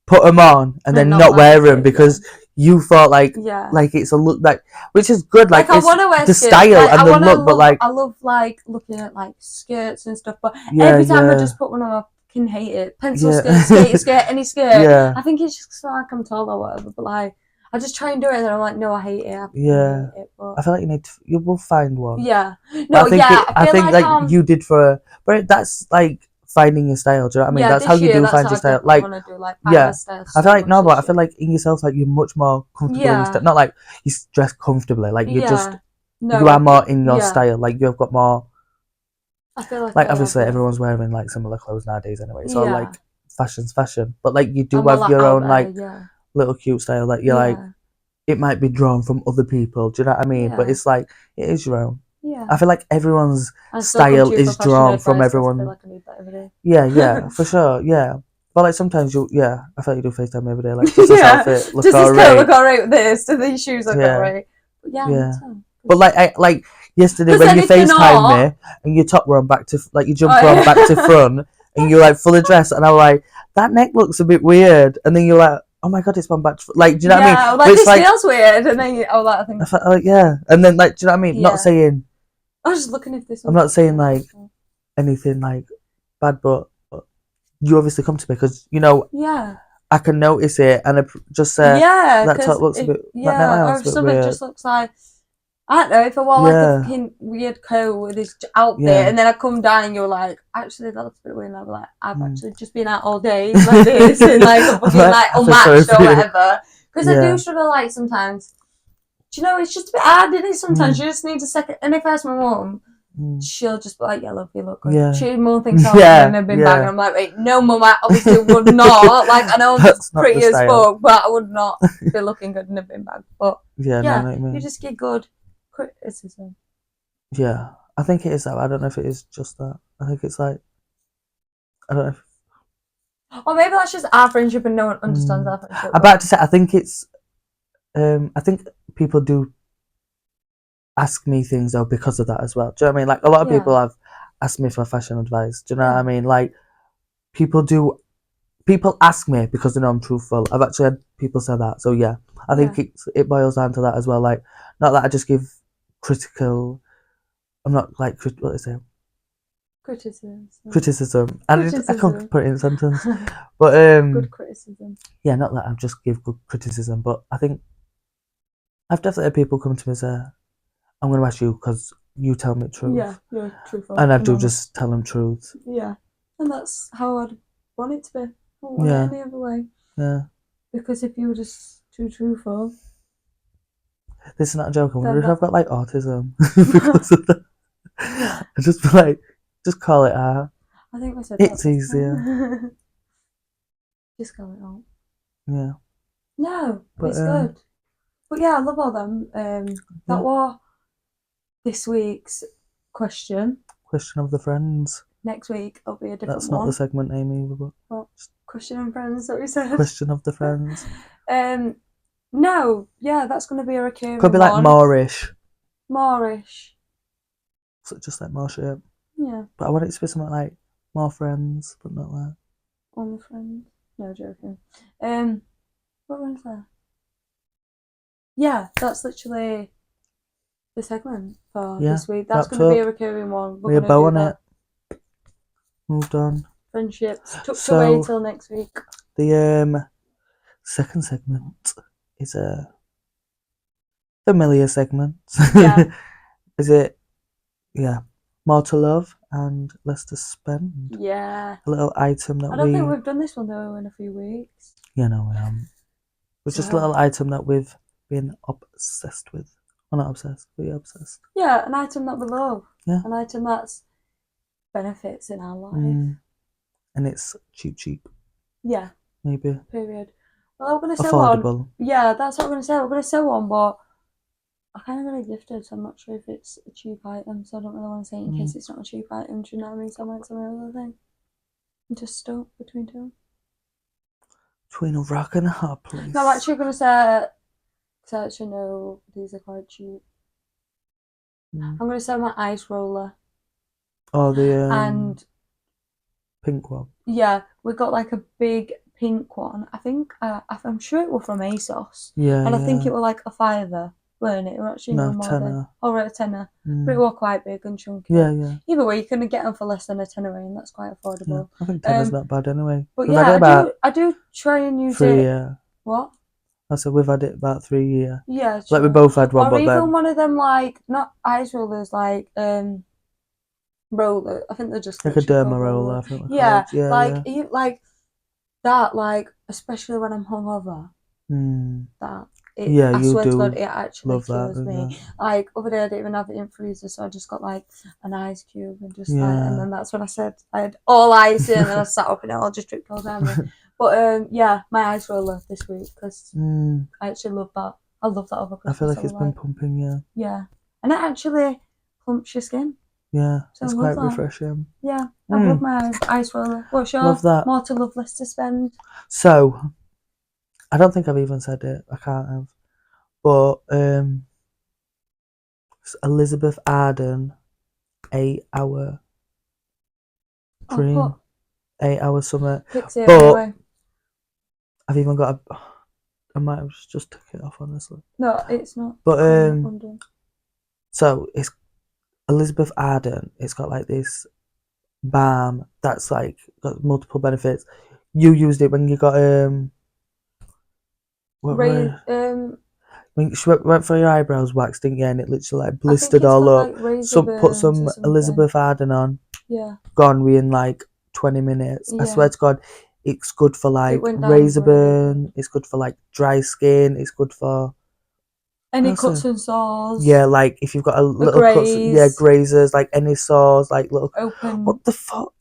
B: put them on, and then not wear them because you thought like it's a look like, which is good. Like
A: I want to wear
B: the style and the look, but like
A: I love like looking at like skirts and stuff. But every time I just put one on, I can hate it. Pencil skirt, any skirt. Yeah. I think it's just like I'm tall or whatever, but like. I just try and do it, and then I'm like, no, I hate it. I hate it, but...
B: I feel like you will find one.
A: Yeah. No,
B: I think like you did but that's like finding your style. Do you know what I mean? That's how you do find your style. Like,
A: style
B: I feel like but I feel like in yourself, like you're much more comfortable in your style. Not like you dress comfortably. Like you just you are more in your style. Like you've got more.
A: I feel
B: like obviously everyone's wearing like similar clothes nowadays anyway. So like fashion's fashion, but like you do have your own like. Little cute style that you're like, it might be drawn from other people. Do you know what I mean? But it's like it is your own.
A: Yeah.
B: I feel like everyone's style is drawn from everyone. I feel like I need that every day. Yeah, for sure. Yeah, but like sometimes I feel like you do FaceTime every day. Like just this outfit, look alright.
A: Look alright with this. Do these shoes look alright? Yeah.
B: But like yesterday when you FaceTimed me and your top were on back to like you jumped on back to front and you're like fully dressed and I was like that neck looks a bit weird and then you're like. Oh my god, it's gone back to like. Do you know what I mean?
A: Like this feels weird, and then I think.
B: And then like, do you know what I mean? Not saying.
A: I was just looking if this.
B: I'm not saying like anything like bad, but you obviously come to me because you know.
A: Yeah.
B: I can notice it, and I just say that top looks a bit.
A: Or if something just looks like. I don't know, if I wore like a fucking weird coat with this outfit and then I come down and you're like, actually that looks a bit weird, and I'm like, I've actually just been out all day like this and like a fucking like unmatched or whatever. Because I do struggle like sometimes Do you know, it's just a bit hard, isn't it? Sometimes you just need a second. And if I ask my mum, she'll just be like, yeah, love, you look good.
B: Yeah.
A: She more thinks I'm in a bin bag. And I'm like, wait, no, mum, I obviously would not. Like, I know I'm
B: That's
A: just
B: not
A: pretty
B: the
A: as
B: style.
A: fuck, but I would not be looking good in a bin bag. But
B: Yeah, no, I know what you
A: you
B: mean.
A: just get good criticism.
B: Yeah, I think it is that. I don't know if it is just that. I think it's like, I don't know if
A: Or maybe that's just our friendship and no one understands our friendship.
B: I'm about to say, I think it's, I think people do ask me things though because of that as well. Do you know what I mean? Like a lot of people have asked me for fashion advice. Do you know what I mean? Like people ask me because they know I'm truthful. I've actually had people say that. So yeah, I think it boils down to that as well. Like not that I just give critical. I'm not like what is it? Criticism. I can't put it in a sentence. But
A: good criticism.
B: Yeah, not that I just give good criticism, but I think I've definitely had people come to me and say, I'm going to ask you because you tell me truth.
A: Yeah, you're truthful.
B: And I do just tell them truth.
A: Yeah. And that's how I'd want it to be. I don't want it any other way.
B: Yeah.
A: Because if you were just too truthful.
B: This is not a joke. I wonder if I've got like autism because of that. I just be like, just call it out.
A: I think we said
B: it's easier.
A: Just call it out.
B: Yeah.
A: No, but, it's good. But yeah, I love all them. That was this week's question.
B: Question of the friends.
A: Next week it'll be a different
B: That's not
A: one.
B: the segment name either, but
A: well, question and friends that we said.
B: Question of the friends.
A: No, yeah, that's going to be a recurring
B: Could be like Moorish. So just like more shit.
A: Yeah.
B: But I want it to be something like more friends, but not like
A: only friends. No joking. What was that? Yeah, that's literally the segment for this week. That's going to be a recurring one.
B: We're bow on it. Moved on.
A: Friendships. Tucked away till next week.
B: The second segment is a familiar segment. Yeah. Is it? Yeah. More to love and less to spend.
A: Yeah.
B: A little item that
A: I don't think we've done this one though in a few weeks.
B: Yeah, no, we haven't. It's just a little item that we've been obsessed with. Well, not obsessed, but yeah, obsessed.
A: Yeah, an item that we love.
B: Yeah.
A: An item that's benefits in our life.
B: And it's cheap.
A: Yeah.
B: Maybe.
A: Period. Well, I'm going to sell
B: affordable.
A: one. Yeah, that's what I'm going to say. We're going to sell one, but I kind of got it gifted, so I'm not sure if it's a cheap item, so I don't really want to say it in case it's not a cheap item. Do you know what I mean? So I might sell another thing. I'm just stuck between two.
B: Between a rock and a hard place.
A: No, I'm actually going to say, because I actually know these are quite cheap. I'm going to sell my ice roller.
B: Oh, the and pink one.
A: Yeah, we got like a big pink one. I think I'm sure it was from ASOS.
B: Yeah,
A: and I think it was like a $5, weren't it? It was actually no more
B: tenner.
A: Right, a tenner. But it was quite big and chunky.
B: Yeah.
A: Either way, you can get them for less than a tenner, and that's quite affordable.
B: Yeah, I think tenner's not bad anyway.
A: But yeah, I do try and use
B: 3
A: it.
B: year.
A: What?
B: I said we've had it about 3 years.
A: Yeah,
B: like we both had one,
A: or
B: but
A: even
B: then
A: one of them like not ice rollers, like roller. I think they're just
B: like a derma roller. I think
A: like that, like especially when I'm hungover. That I swear to God, it actually kills me. Like other day, I didn't even have it in freezer, so I just got like an ice cube and just and then that's when I said I had all ice in, and I sat up and it all just dripped all down me. But yeah, my ice roller this week because I actually love that. I love that over Christmas.
B: I feel like it's been pumping,
A: yeah, and it actually plumps your skin.
B: Yeah, so it's quite refreshing.
A: Yeah, I love my ice roller. What's your more to love, less to spend?
B: So, I don't think I've even said it. I can't have. But Elizabeth Arden 8-hour cream, 8-hour summer.
A: But
B: anyway. I've even got a. I might have just took it off, honestly.
A: No, it's not.
B: But so it's Elizabeth Arden. It's got like this balm that's like got multiple benefits. You used it when you got when she went for your eyebrows waxed, didn't you? And it literally like blistered all up. Like, put some Elizabeth Arden on.
A: Yeah.
B: Gone within like 20 minutes. Yeah. I swear to God, it's good for like razor burn. It's good for like dry skin. It's good for
A: Any
B: That's
A: cuts
B: it.
A: and sores.
B: Yeah, like if you've got a little cuts, yeah,
A: graze.
B: grazers, like any sores, like little.
A: Open.
B: What the fuck?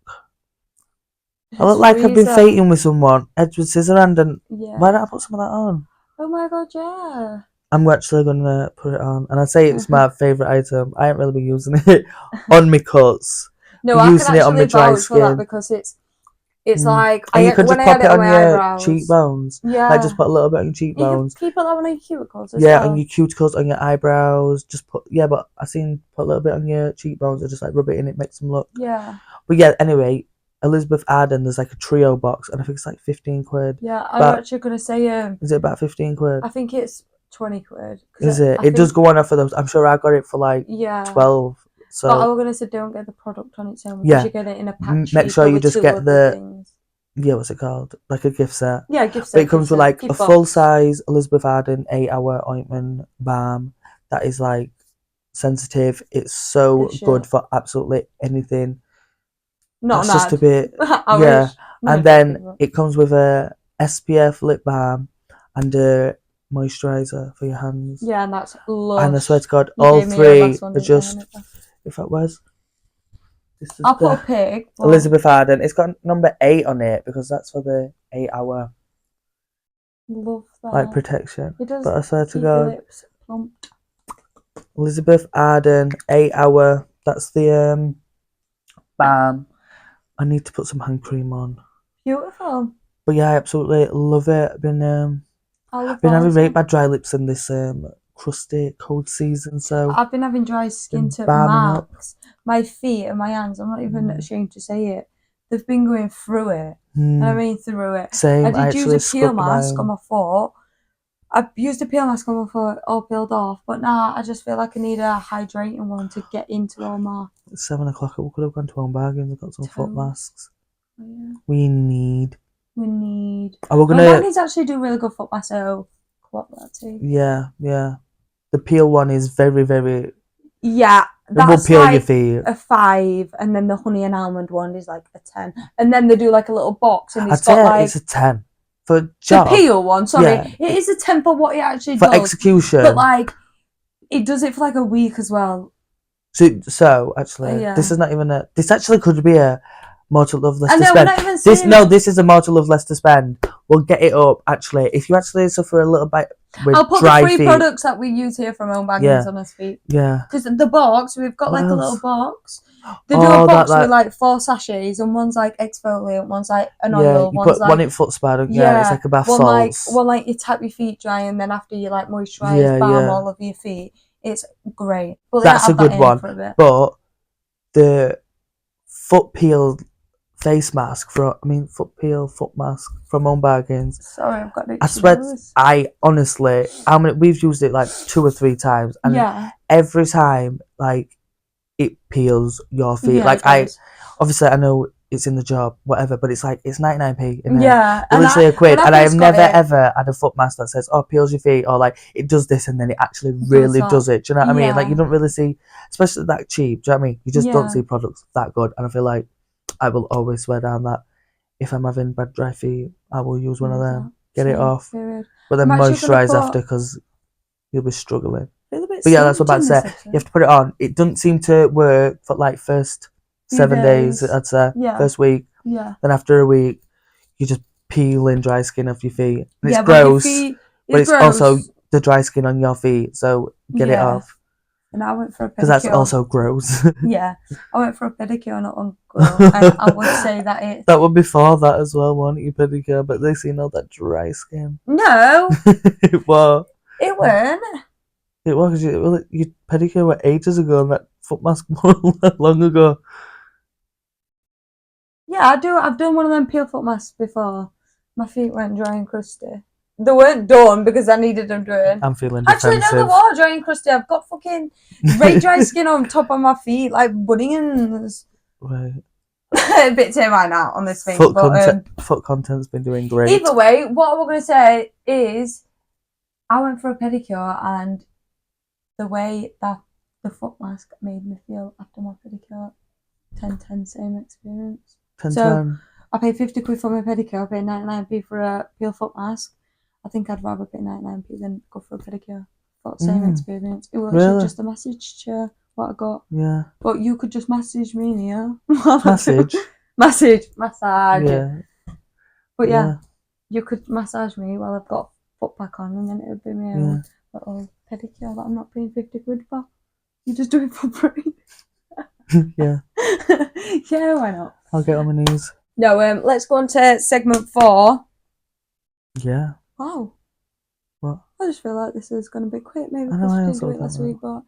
B: I look like I've been
A: freezer.
B: fighting with someone. Edward Scissorhand, and
A: Yeah.
B: why don't I put some of that on?
A: Oh my god, yeah.
B: I'm actually gonna put it on, and I'd say it's my favourite item. I ain't really been using it on my cuts.
A: No,
B: Been
A: I
B: using
A: can
B: it on my
A: actually
B: dry
A: vouch for that
B: skin.
A: because it's like
B: And you could
A: when
B: just
A: I had
B: pop
A: it
B: it
A: on
B: on
A: my
B: your
A: eyebrows.
B: cheekbones.
A: Yeah.
B: Like just put a little bit on your
A: You
B: cheekbones.
A: can put that one on your cuticles as
B: Yeah,
A: well.
B: on your cuticles, on your eyebrows. Just put but I seen put a little bit on your cheekbones and just like rub it in. It makes them look.
A: Yeah.
B: But yeah, anyway, Elizabeth Arden. There's like a trio box, and I think it's like 15 quid.
A: Yeah, I'm actually gonna say
B: Is it about 15 quid?
A: I think it's 20 quid.
B: Is it? It does go on offer those. I'm sure I got it for like 12. So
A: but I was gonna say don't get the product on its own because you get it in a pack.
B: Make sure you just get the
A: things.
B: what's it called? Like a gift set.
A: Yeah, gift set.
B: But it comes with like a full size Elizabeth Arden 8-hour ointment balm that is like sensitive. It's so good for absolutely anything.
A: Not
B: just a bit.
A: yeah.
B: And then it comes with a SPF lip balm and a moisturizer for your hands.
A: Yeah, and that's lush.
B: And I swear to God, all three are just. If that was.
A: I'll put a pic.
B: Elizabeth Arden. It's got number 8 on it because that's for the 8-hour.
A: Love that.
B: Like protection.
A: It does.
B: But I swear to
A: keep
B: God.
A: your lips plumped.
B: Elizabeth Arden 8-hour. That's the balm. I need to put some hand cream on.
A: Beautiful.
B: But yeah, I absolutely love it. I've been having really bad dry lips in this crusty cold season, so
A: I've been having dry skin to max. My feet and my hands, I'm not even ashamed to say it, they've been going through it. And I mean through it.
B: Same.
A: I did use a peel mask on my foot. I used a peel mask on my foot, all peeled off, but now I just feel like I need a hydrating one to get into all my.
B: It's 7 o'clock. We could have gone to Home Bargains and got some foot masks.
A: Oh, yeah.
B: We need.
A: Oh, we're gonna. Home Bargains actually do really good foot masks, so clock that too.
B: Yeah. The peel one is very, very.
A: Yeah,
B: it will peel your feet.
A: A 5, and then the honey and almond one is like a 10, and then they do like a little box, and
B: it's a 10 for job.
A: The peel one. Sorry, it is a 10 for what it actually
B: does
A: for
B: execution.
A: But like, it does it for like a week as well.
B: So actually, this is not even a. This actually could be a more to love, less to spend.
A: We're not even saying
B: this is a more to love, less to spend. We'll get it up. Actually, if you actually suffer a little bit with
A: I'll put
B: dry
A: the free
B: feet,
A: products that we use here from Home Bargains on his feet.
B: Yeah.
A: Because the box, we've got like a little box. They do a box with like 4 sachets, and one's like exfoliant, one's like an oil,
B: you
A: one's
B: put
A: like
B: one in foot spa, don't you? It's like a bath salts.
A: One like you tap your feet dry, and then after you like moisturize, balm all of your feet. It's great. But
B: that's a good one. But the foot peel face mask foot mask from Home Bargains.
A: Sorry, I've got it.
B: I swear, I honestly, we've used it like 2 or 3 times, and every time, like, it peels your feet. Like, obviously, I know it's in the job, whatever, but it's like, it's 99p. Literally a quid. And I have never ever had a foot mask that says, oh, peels your feet, or like, it does this, and then it actually really does it. Do you know what I mean? Like, you don't really see, especially that cheap, do you know what I mean? You just don't see products that good. And I feel like I will always swear down that if I'm having bad dry feet, I will use one of them, get it off, but then moisturise after, because you'll be struggling. But yeah, that's what I'm about to say. You have to put it on. It doesn't seem to work for like first 7 days, I'd say. First week. Yeah. Then after a week, you're just peeling dry skin off your feet. And it's gross. But it's also the dry skin on your feet, so get it off.
A: And I went for a pedicure.
B: Because that's also gross.
A: I went for a pedicure not long ago, and I would say that it.
B: That would be for that as well, wasn't it, pedicure? But they seen all that dry skin.
A: No.
B: It was.
A: It weren't.
B: It was, because your pedicure were ages ago, and that foot mask long ago.
A: Yeah, I've done one of them peel foot masks before. My feet went dry and crusty. They weren't done because I needed them doing.
B: I'm feeling defensive.
A: Actually, no, they were dry and crusty. I've got fucking very dry skin on top of my feet, like bunions.
B: Right.
A: A bit too right now on this thing.
B: Foot content's been doing great.
A: Either way, what we're going to say is I went for a pedicure, and the way that the foot mask made me feel after my pedicure, 10/10, same experience.
B: 10/10.
A: I paid 50 quid for my pedicure, I paid 99p for a peel foot mask. I think I'd rather pay 99p than go for a pedicure got the same experience. It was
B: Really?
A: actually just a message to what I got.
B: Yeah.
A: But you could just message me, yeah.
B: Massage.
A: Massage.
B: Yeah.
A: But yeah, you could massage me while I've got foot back on, and then it would be my own little pedicure that I'm not paying 50 quid for. You just do it for free.
B: Yeah.
A: Yeah, why not?
B: I'll get on my knees.
A: No, let's go on to segment 4.
B: Yeah.
A: Wow.
B: What?
A: I just feel like this is going to be quick, maybe
B: I know,
A: because
B: I
A: we
B: am
A: didn't do it
B: so
A: last
B: glad.
A: week, but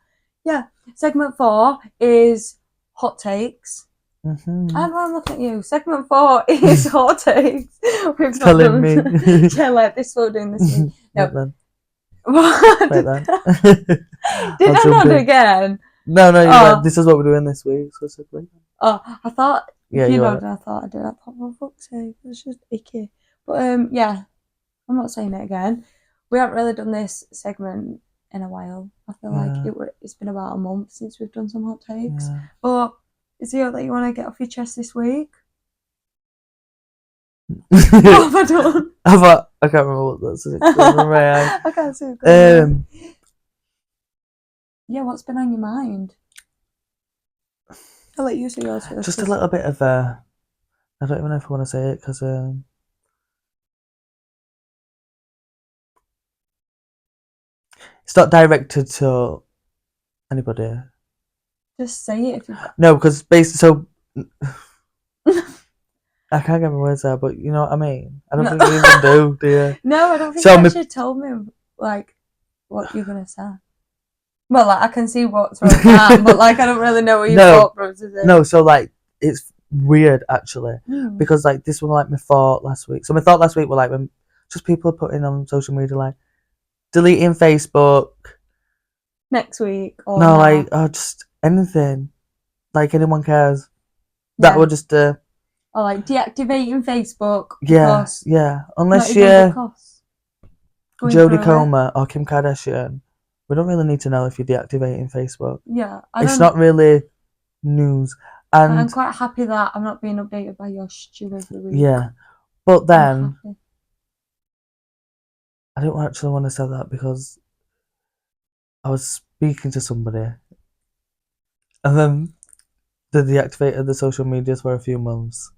A: yeah. Segment 4 is hot takes.
B: Mm-hmm.
A: I'm looking at you. Segment 4 is hot takes. We've
B: Telling me.
A: Yeah, like this we're doing this week. No.
B: Right then.
A: What?
B: Right then.
A: Did
B: I'll
A: I
B: jump
A: not
B: in.
A: again?
B: No, you're
A: Oh.
B: right. This is what we're doing this week. So it's like,
A: Oh, I thought,
B: yeah,
A: you know,
B: right.
A: I thought I did. I thought, for fuck's sake, it's just icky. But yeah, I'm not saying it again. We haven't really done this segment in a while. I feel like it's been about a month since we've done some hot takes.
B: Yeah.
A: But is there that you want to get off your chest this week?
B: What
A: have I done?
B: I can't remember what that's.
A: I can't see it. Yeah, what's been on your mind? I'll let you say yours first.
B: Just a little bit of I don't even know if I want to say it because it's not directed to anybody.
A: Just say it if you've got.
B: No, because basically, I can't get my words out, but you know what I mean. I don't think you even do you?
A: No, I don't think you actually told me like what you're gonna say. Well, like I can see what's wrong with that, but like I don't really know what your thought process is.
B: No, so like it's weird actually because like this was like my thought last week. So my thought last week were like when just people are putting on social media like deleting Facebook
A: next week or
B: no, like just anything, like anyone cares.
A: Yeah.
B: That would just
A: or like deactivating Facebook.
B: Yeah. Unless you're Jodie Comer or Kim Kardashian, we don't really need to know if you're deactivating Facebook.
A: Yeah,
B: it's not really news. And
A: I'm quite happy that I'm not being updated by your stew every week.
B: Yeah, but then I don't actually want to say that because I was speaking to somebody, and then they deactivated the social medias for a few months,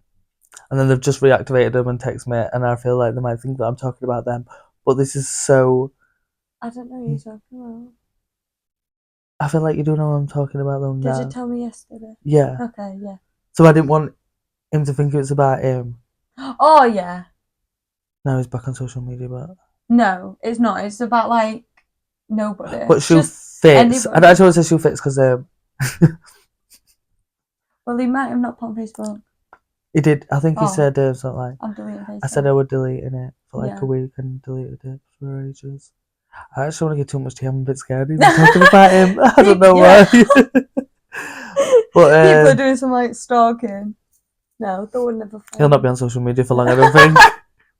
B: and then they've just reactivated them and text me, and I feel like they might think that I'm talking about them, but this is so.
A: I don't know what you're talking about.
B: I feel like you don't know what I'm talking about though.
A: Did you tell me yesterday?
B: Yeah.
A: Okay, yeah.
B: So I didn't want him to think it was about him.
A: Oh yeah.
B: Now he's back on social media, but
A: no, it's not. It's about like nobody.
B: But Shoe Fits. I don't actually want to say Shoe Fits because
A: well, he might have not put on Facebook.
B: He did. I think he said something like,
A: I'm deleting Facebook.
B: I said I would deleting it for like a week and deleted it for ages. I actually want to get too much to him. I'm a bit scared even talking about him. I don't know why. But
A: people are doing some like stalking. No, they would never find
B: he'll not be on social media for long, I don't think.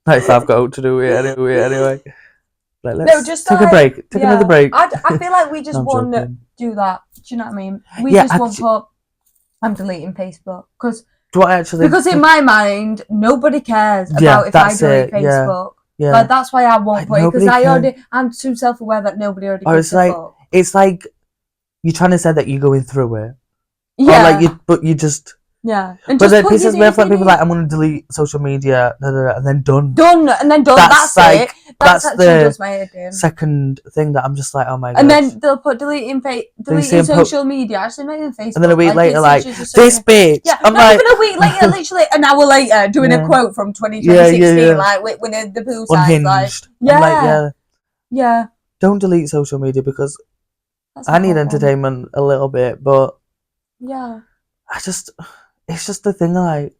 B: Not if I've got out to do it anyway. Like, let's just take a break. Take another break.
A: I feel like we just won't do that. Do you know what I mean? We just won't put, I'm deleting Facebook. Because in my mind, nobody cares about if I delete Facebook. Yeah. Like, that's why I won't put it. Because I'm too self-aware that nobody already gives a fuck.
B: It's like you're trying to say that you're going through it. Yeah. Or like but you just...
A: Yeah.
B: And but then pisses me off like people like, I'm going to delete social media, and then done.
A: And then done. That's like, it. That's the
B: second thing that I'm just like, oh my god.
A: And then they'll put deleting social media. Actually, not even Facebook.
B: And then a week later, like, this bitch.
A: Yeah, I'm not even a week later, literally an hour later, doing a quote from 2016, like, when the poo signs, like, yeah.
B: Don't delete social media because I need entertainment a little bit, but
A: yeah.
B: It's just the thing, like,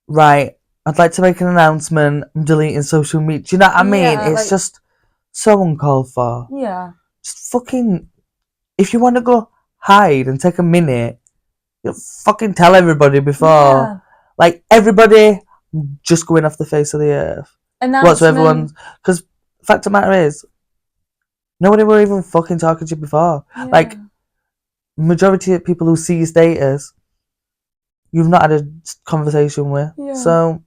B: right, I'd like to make an announcement, I'm deleting social media. Do you know what I mean? It's like, just so uncalled for.
A: Yeah.
B: Just fucking, if you want to go hide and take a minute, you fucking tell everybody before. Yeah. Like, everybody just going off the face of the earth. What's everyone's... Because the fact of the matter is, nobody were even fucking talking to you before. Yeah. Like, majority of people who see your status, you've not had a conversation with. Yeah. So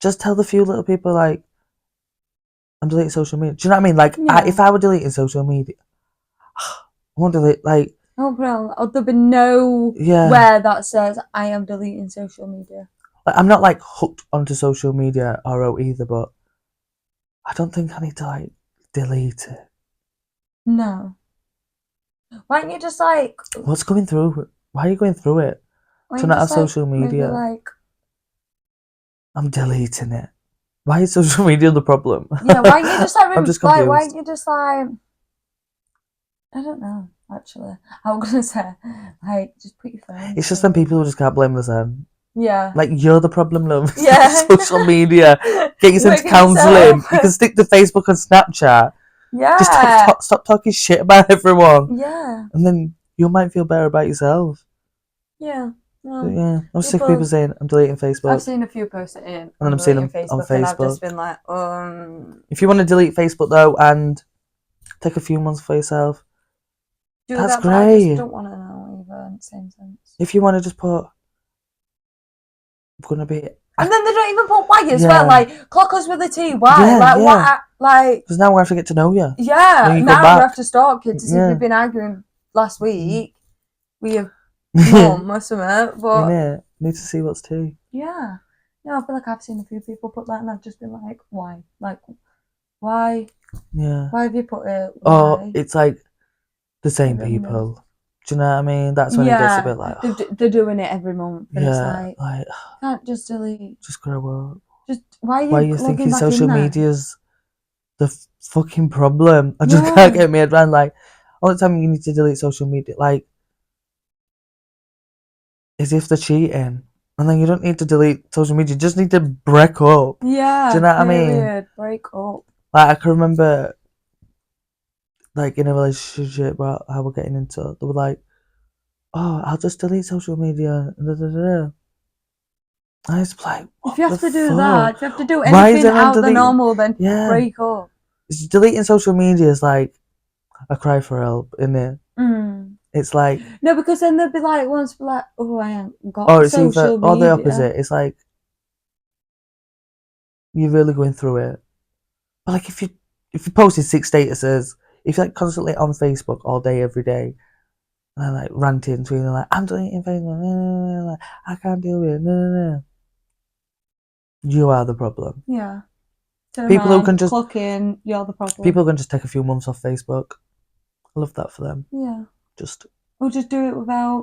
B: just tell the few little people, like, I'm deleting social media. Do you know what I mean? Like,
A: Yeah.
B: if I were deleting social media, I won't delete, like...
A: Oh, bro, there'll be no
B: Yeah.
A: where that says, I am deleting social media.
B: Like, I'm not, like, hooked onto social media or either, but I don't think I need to, like, delete it.
A: No. Why don't you just, like...
B: What's going through? Why are you going through it? To not have social media.
A: Maybe, like...
B: I'm deleting it. Why is social media the problem?
A: Yeah, why don't you just, like...
B: I'm just confused.
A: Why don't you just, like... I don't know, actually. I was going to say, like, just put your phone...
B: It's just them people who just can't blame the sun.
A: Yeah.
B: Like, you're the problem, love.
A: Yeah.
B: Social media. Get yourself into counselling. You can stick to Facebook and Snapchat.
A: Yeah.
B: Just stop talking shit about everyone.
A: Yeah.
B: And then you might feel better about yourself.
A: Yeah.
B: But yeah. I'm sick of people saying, I'm deleting Facebook.
A: I've seen a few posts in.
B: And I'm seeing them on Facebook.
A: And I've just been like,
B: If you want to delete Facebook, though, and take a few months for yourself, that's great.
A: I just don't want to know either in the same sense.
B: If you want to just put... I'm going to be...
A: And then they don't even put why as well, like, clock us with a T, why?
B: Yeah,
A: like,
B: yeah.
A: what, like...
B: Because now we have to get to know you.
A: Yeah, now we have to stalk you to see if we've been arguing last week with your mum or something, but...
B: Yeah, need to see what's tea.
A: Yeah. No, I feel like I've seen a few people put that and I've just been like, why? Like, why?
B: Yeah.
A: Why have you put it? Why?
B: Oh, it's like the same people. Do you know what I mean? That's when it gets a bit like...
A: They're doing it every month. And
B: yeah,
A: it's like, can't just delete.
B: Just grow up.
A: Just, why
B: are you thinking social
A: in
B: media's the fucking problem? I just can't get my head around, like, all the time you need to delete social media, like, as if they're cheating. And then you don't need to delete social media, you just need to break up.
A: Yeah.
B: Do you know what I mean?
A: Break up.
B: Like, I can remember, like, in a relationship where I was getting into, they were like, oh, I'll just delete social media. And I was like,
A: if you have to do
B: fuck?
A: that, if you have to do anything out the normal, then break up.
B: Deleting social media is like a cry for help, isn't it? It's like...
A: No, because then they'll be like, oh, I ain't got social media.
B: Or the opposite. It's like, you're really going through it. But like, if you posted 6 statuses, if you're like constantly on Facebook all day, every day, and like ranting, tweeting like, I'm deleting Facebook, like, I can't deal with it, you are the problem.
A: Yeah.
B: People who can just
A: clock in, you're the problem.
B: People can just take a few months off Facebook. I love that for them.
A: Yeah.
B: Or
A: just do it without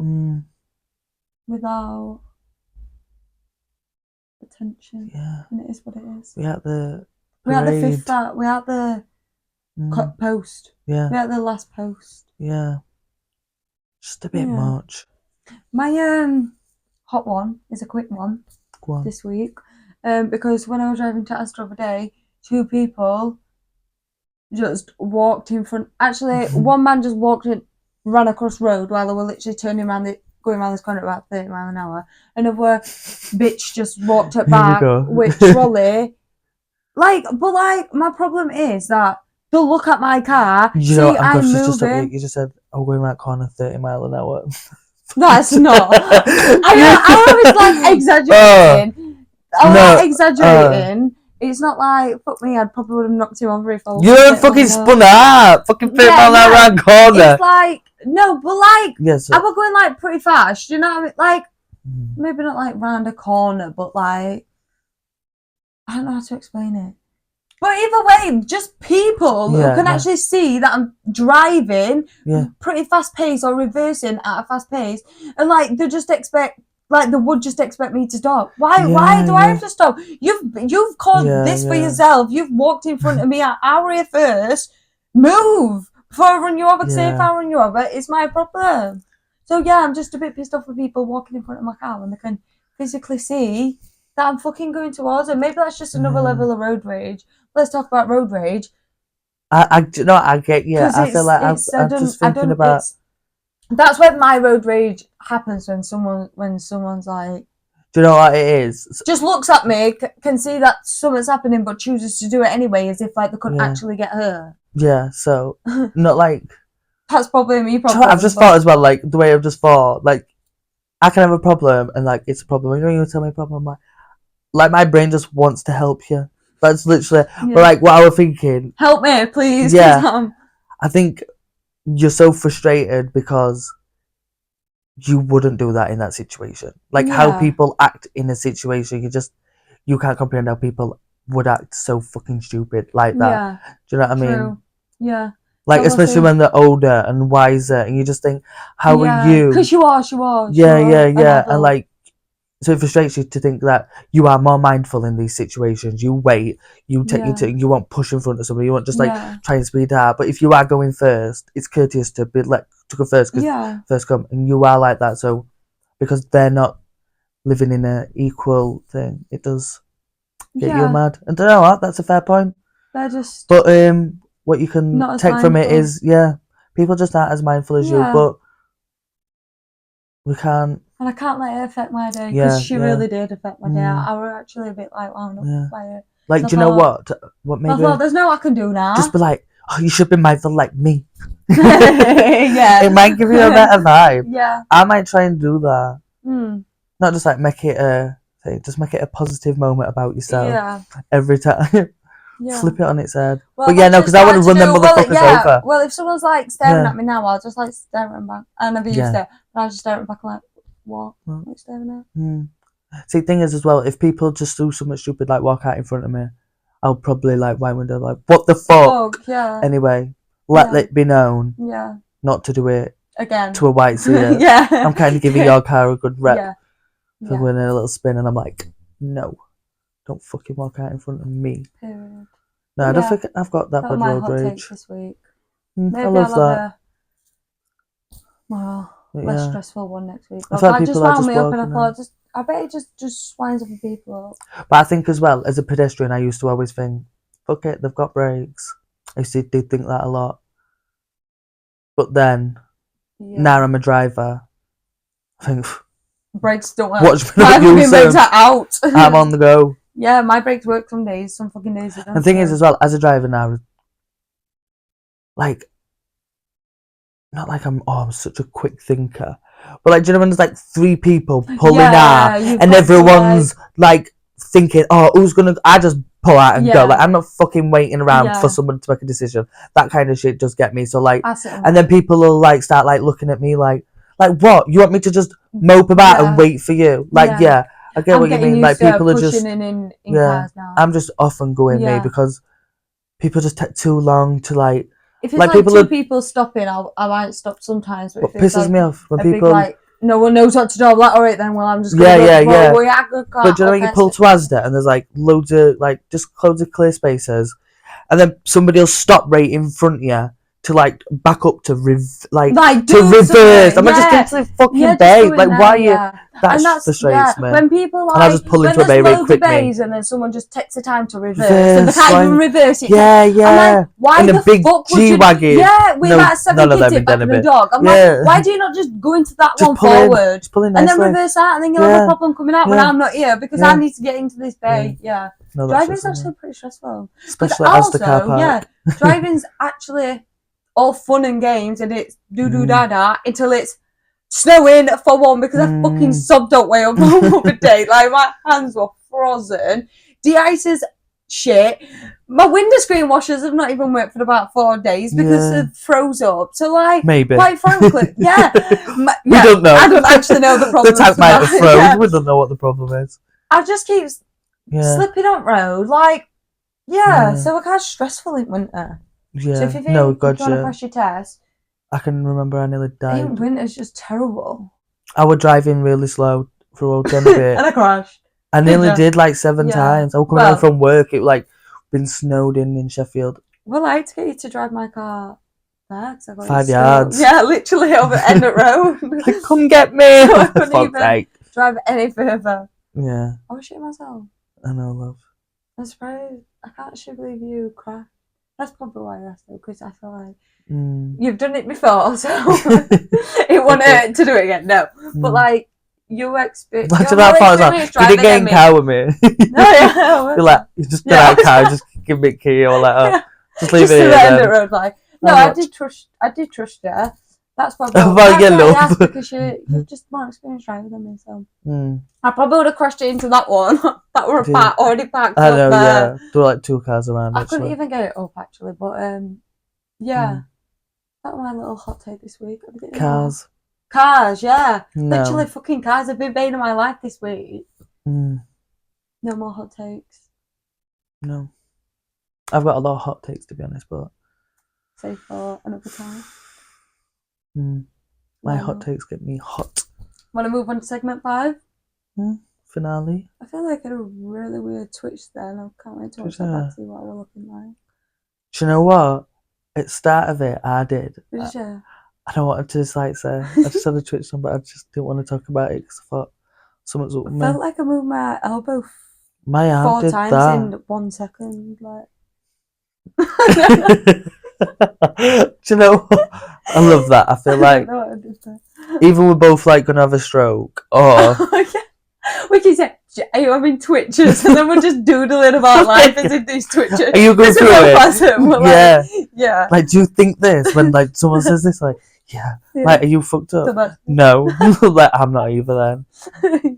A: attention.
B: Yeah.
A: And it is what it is.
B: We at the
A: post.
B: Yeah.
A: We at the last post.
B: Yeah. Just a bit much.
A: My hot one is a quick one this week. Because when I was driving to Asda the other day, 2 people just walked in front. Actually, one man just ran across the road while they were literally turning around, going around this corner at about 30 miles an hour. Another bitch just walked up back with trolley. Like, but like, my problem is that they'll look at my car, I'm moving.
B: You just said, I'm going around corner 30 miles an hour.
A: That's not. I was like exaggerating. Exaggerating. It's not like, fuck me, I probably would have knocked him over if I was...
B: You don't fucking spun out! Fucking 30 miles an hour around corner!
A: It's like, no, but like,
B: yes,
A: I was going like pretty fast, you know what I mean? Like, maybe not like round a corner, but like, I don't know how to explain it. But either way, just people who can actually see that I'm driving pretty fast pace or reversing at a fast pace, and like they just expect, like they would just expect me to stop. Why do I have to stop? You've caused this for yourself. You've walked in front of me. I'll here first. Move before I run you over. Because if I run you over, it's my problem. So yeah, I'm just a bit pissed off with people walking in front of my car when they can physically see that I'm fucking going towards them. Maybe that's just another level of road rage. Let's talk about road rage.
B: I get you. I feel like I'm just thinking about...
A: That's when my road rage happens, when someone's like...
B: Do you know what it is?
A: Just looks at me, can see that something's happening, but chooses to do it anyway, as if like they couldn't actually get hurt.
B: Yeah, so, not like...
A: That's probably me problem.
B: I've just thought as well, like, the way I've just thought, like, I can have a problem, and like, it's a problem. You know, you tell me a problem, like my brain just wants to help you. That's literally.
A: Yeah.
B: But like what I was thinking.
A: Help me, please.
B: Yeah. I think you're so frustrated because you wouldn't do that in that situation. Like how people act in a situation, you can't comprehend how people would act so fucking stupid like that.
A: Yeah.
B: Do you know what I mean?
A: True. Yeah.
B: Like especially when they're older and wiser, and you just think, how are you?
A: Because you are.
B: Yeah. And like, so it frustrates you to think that you are more mindful in these situations. You wait, you take your time, you won't push in front of somebody, you won't just like try and speed out. But if you are going first, it's courteous to be to go first because first come, and you are like that. So because they're not living in an equal thing, it does get you mad. And I don't know what, that's a fair point.
A: They're just.
B: But what you can take from it is people just aren't as mindful as you, but we can't.
A: And I can't let it affect my day because she really did affect my day. I was actually a bit like wound up by it.
B: Like, do you know what? What maybe?
A: I thought there's no I can do now.
B: Just be like, oh, you should be mindful like me.
A: Yeah.
B: It might give you a better vibe.
A: Yeah.
B: I might try and do that. Not just like make it a thing, just make it a positive moment about yourself.
A: Yeah.
B: Every time.
A: Yeah.
B: Flip it on its head.
A: Well,
B: but yeah, no, because I want to run them motherfuckers over.
A: Well, if someone's like staring at me now, I'll just like stare at them back. I never used to, but I'll just stare at them back and like, what? What are you staring at?
B: See, the thing is as well, if people just do something stupid like walk out in front of me, I'll probably like wind window like, what the fuck?
A: Yeah.
B: Anyway, let it be known.
A: Yeah.
B: Not to do it
A: again
B: to a white seat.
A: Yeah.
B: I'm kind of giving your car a good rep for
A: Yeah.
B: winning a little spin, and I'm like, no, don't fucking walk out in front of me.
A: Period.
B: No, I don't think I've got that bad road rage.
A: This week.
B: Maybe I love that.
A: Less stressful one next week.
B: I thought
A: just wound me up, and I thought, I bet it just winds other people up.
B: But I think as well, as a pedestrian, I used to always think, fuck it, they've got brakes. I used to did think that a lot. But then, now I'm a driver, I think,
A: brakes don't work.
B: Watch me not use
A: brakes are out.
B: I'm on the go.
A: Yeah, my brakes work some days, some fucking days they don't.
B: The thing is as well, as a driver now, like, not like I'm such a quick thinker, but like, do you know when there's like 3 people pulling out and everyone's like thinking, oh, who's gonna, I just pull out and go. Like, I'm not fucking waiting around for someone to make a decision. That kind of shit does get me. So like, and then people will like start like looking at me like what? You want me to just mope about and wait for you? Like, I get what you mean. Like, people are just
A: in cars now.
B: I'm just off and going me because people just take too long to like.
A: If it's like two people stopping, I might stop sometimes. But
B: what pisses me off when people
A: like no one knows what to do. I'm like, all right then. Well, I'm just
B: gonna
A: go,
B: But do you know when you pull to Asda and there's like loads of clear spaces, and then somebody will stop right in front of you to like back up to reverse. I'm not just getting to the fucking bay. Like, why are you? That frustrates me.
A: When people like,
B: and I just pull into a bay really quick,
A: and then someone just takes the time to reverse, and they can't even reverse it.
B: I'm like,
A: why
B: in
A: the
B: a big
A: fuck
B: G-wagon.
A: with that 7 kids back in the dog. I'm like, why do you not just go into that just one forward
B: and
A: then reverse out, and then you'll have a problem coming out when I'm not here because I need to get into this bay. No, driving's actually pretty stressful.
B: Especially as the car park.
A: Driving's actually all fun and games, and it's do-do-da-da until it's snowing for one, because I fucking sobbed up way up on the day. Like, my hands were frozen. De-ices shit. My window screen washers have not even worked for about 4 days because they're froze up. So, like,
B: maybe.
A: Quite frankly, we
B: don't know.
A: I don't actually know the problem.
B: The tank might have froze. We don't know what the problem is.
A: I just keep slipping on road. Like, so it gets stressful in winter.
B: Yeah.
A: So if you think you want to pass your test,
B: I can remember I nearly died.
A: Winter's just terrible.
B: I was driving really slow through Old Denby.
A: And I crashed.
B: I nearly did like 7 times. I was coming home from work. It like been snowed in Sheffield.
A: Well, I had to get you to drive my car back.
B: 5 yards.
A: Yeah, literally over the end of the road.
B: Like, come get me.
A: So I couldn't even drive any further.
B: Yeah.
A: I was shitting myself.
B: I know, love.
A: I'm surprised. I can't actually believe you crashed. That's probably why I asked, though, because I feel like you've done it before, so it won't hurt to do it again. No, but like you expect.
B: That's about far. You didn't get in car with me.
A: No,
B: you're like, you just get out of car, just give me a key or like, just leave it
A: to
B: here.
A: the end of the road, like. No, I did trust you. That's probably
B: About your love.
A: yes, because you're just more experienced driver than me, so
B: Mm.
A: I probably would have crashed it into that one that were
B: Yeah.
A: already packed
B: I
A: up
B: know,
A: there.
B: yeah. There were like 2 cars around.
A: I couldn't even get it up actually, but yeah, that was my little hot take this week.
B: Cars.
A: Cars, yeah.
B: No.
A: Literally fucking cars have been bane of my life this week.
B: Mm.
A: No more hot takes.
B: No. I've got a lot of hot takes to be honest, but
A: Save for another time.
B: My hot takes get me hot.
A: Want to move on to segment 5?
B: Finale.
A: I feel like I had a really weird twitch there, and I can't wait to watch that back to see what we're looking like.
B: Do you know what? At the start of it, I did.
A: Did you?
B: I don't want to just like say. I just had a twitch on, but I just didn't want to talk about it because I thought something's up with me.
A: I felt like I moved my elbow
B: my arm
A: 4
B: did
A: times
B: that.
A: in 1 second. Like.
B: Do you know what? I love that. I feel like either we're both like gonna have a stroke or
A: we can say, are you having twitches? And then we're just doodling about life as if these twitches.
B: Are you going through it?
A: Yeah. Yeah.
B: Like, do you think this when like someone says this? Like, yeah. Like, are you fucked up? No. Like, I'm not either then.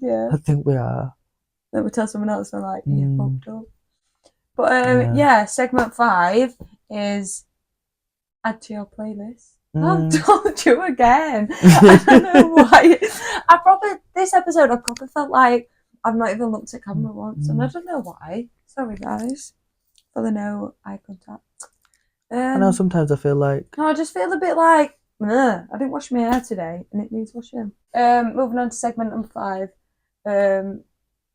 A: Yeah.
B: I think we are.
A: Then we tell someone else and like, you're fucked up. But yeah, segment 5 is add to your playlist. I've told you again. I don't know why. This episode I probably felt like I've not even looked at camera once, and I don't know why. Sorry guys for the no eye contact.
B: I know sometimes I feel like
A: I just feel a bit like I didn't wash my hair today and it needs washing. Moving on to segment number 5.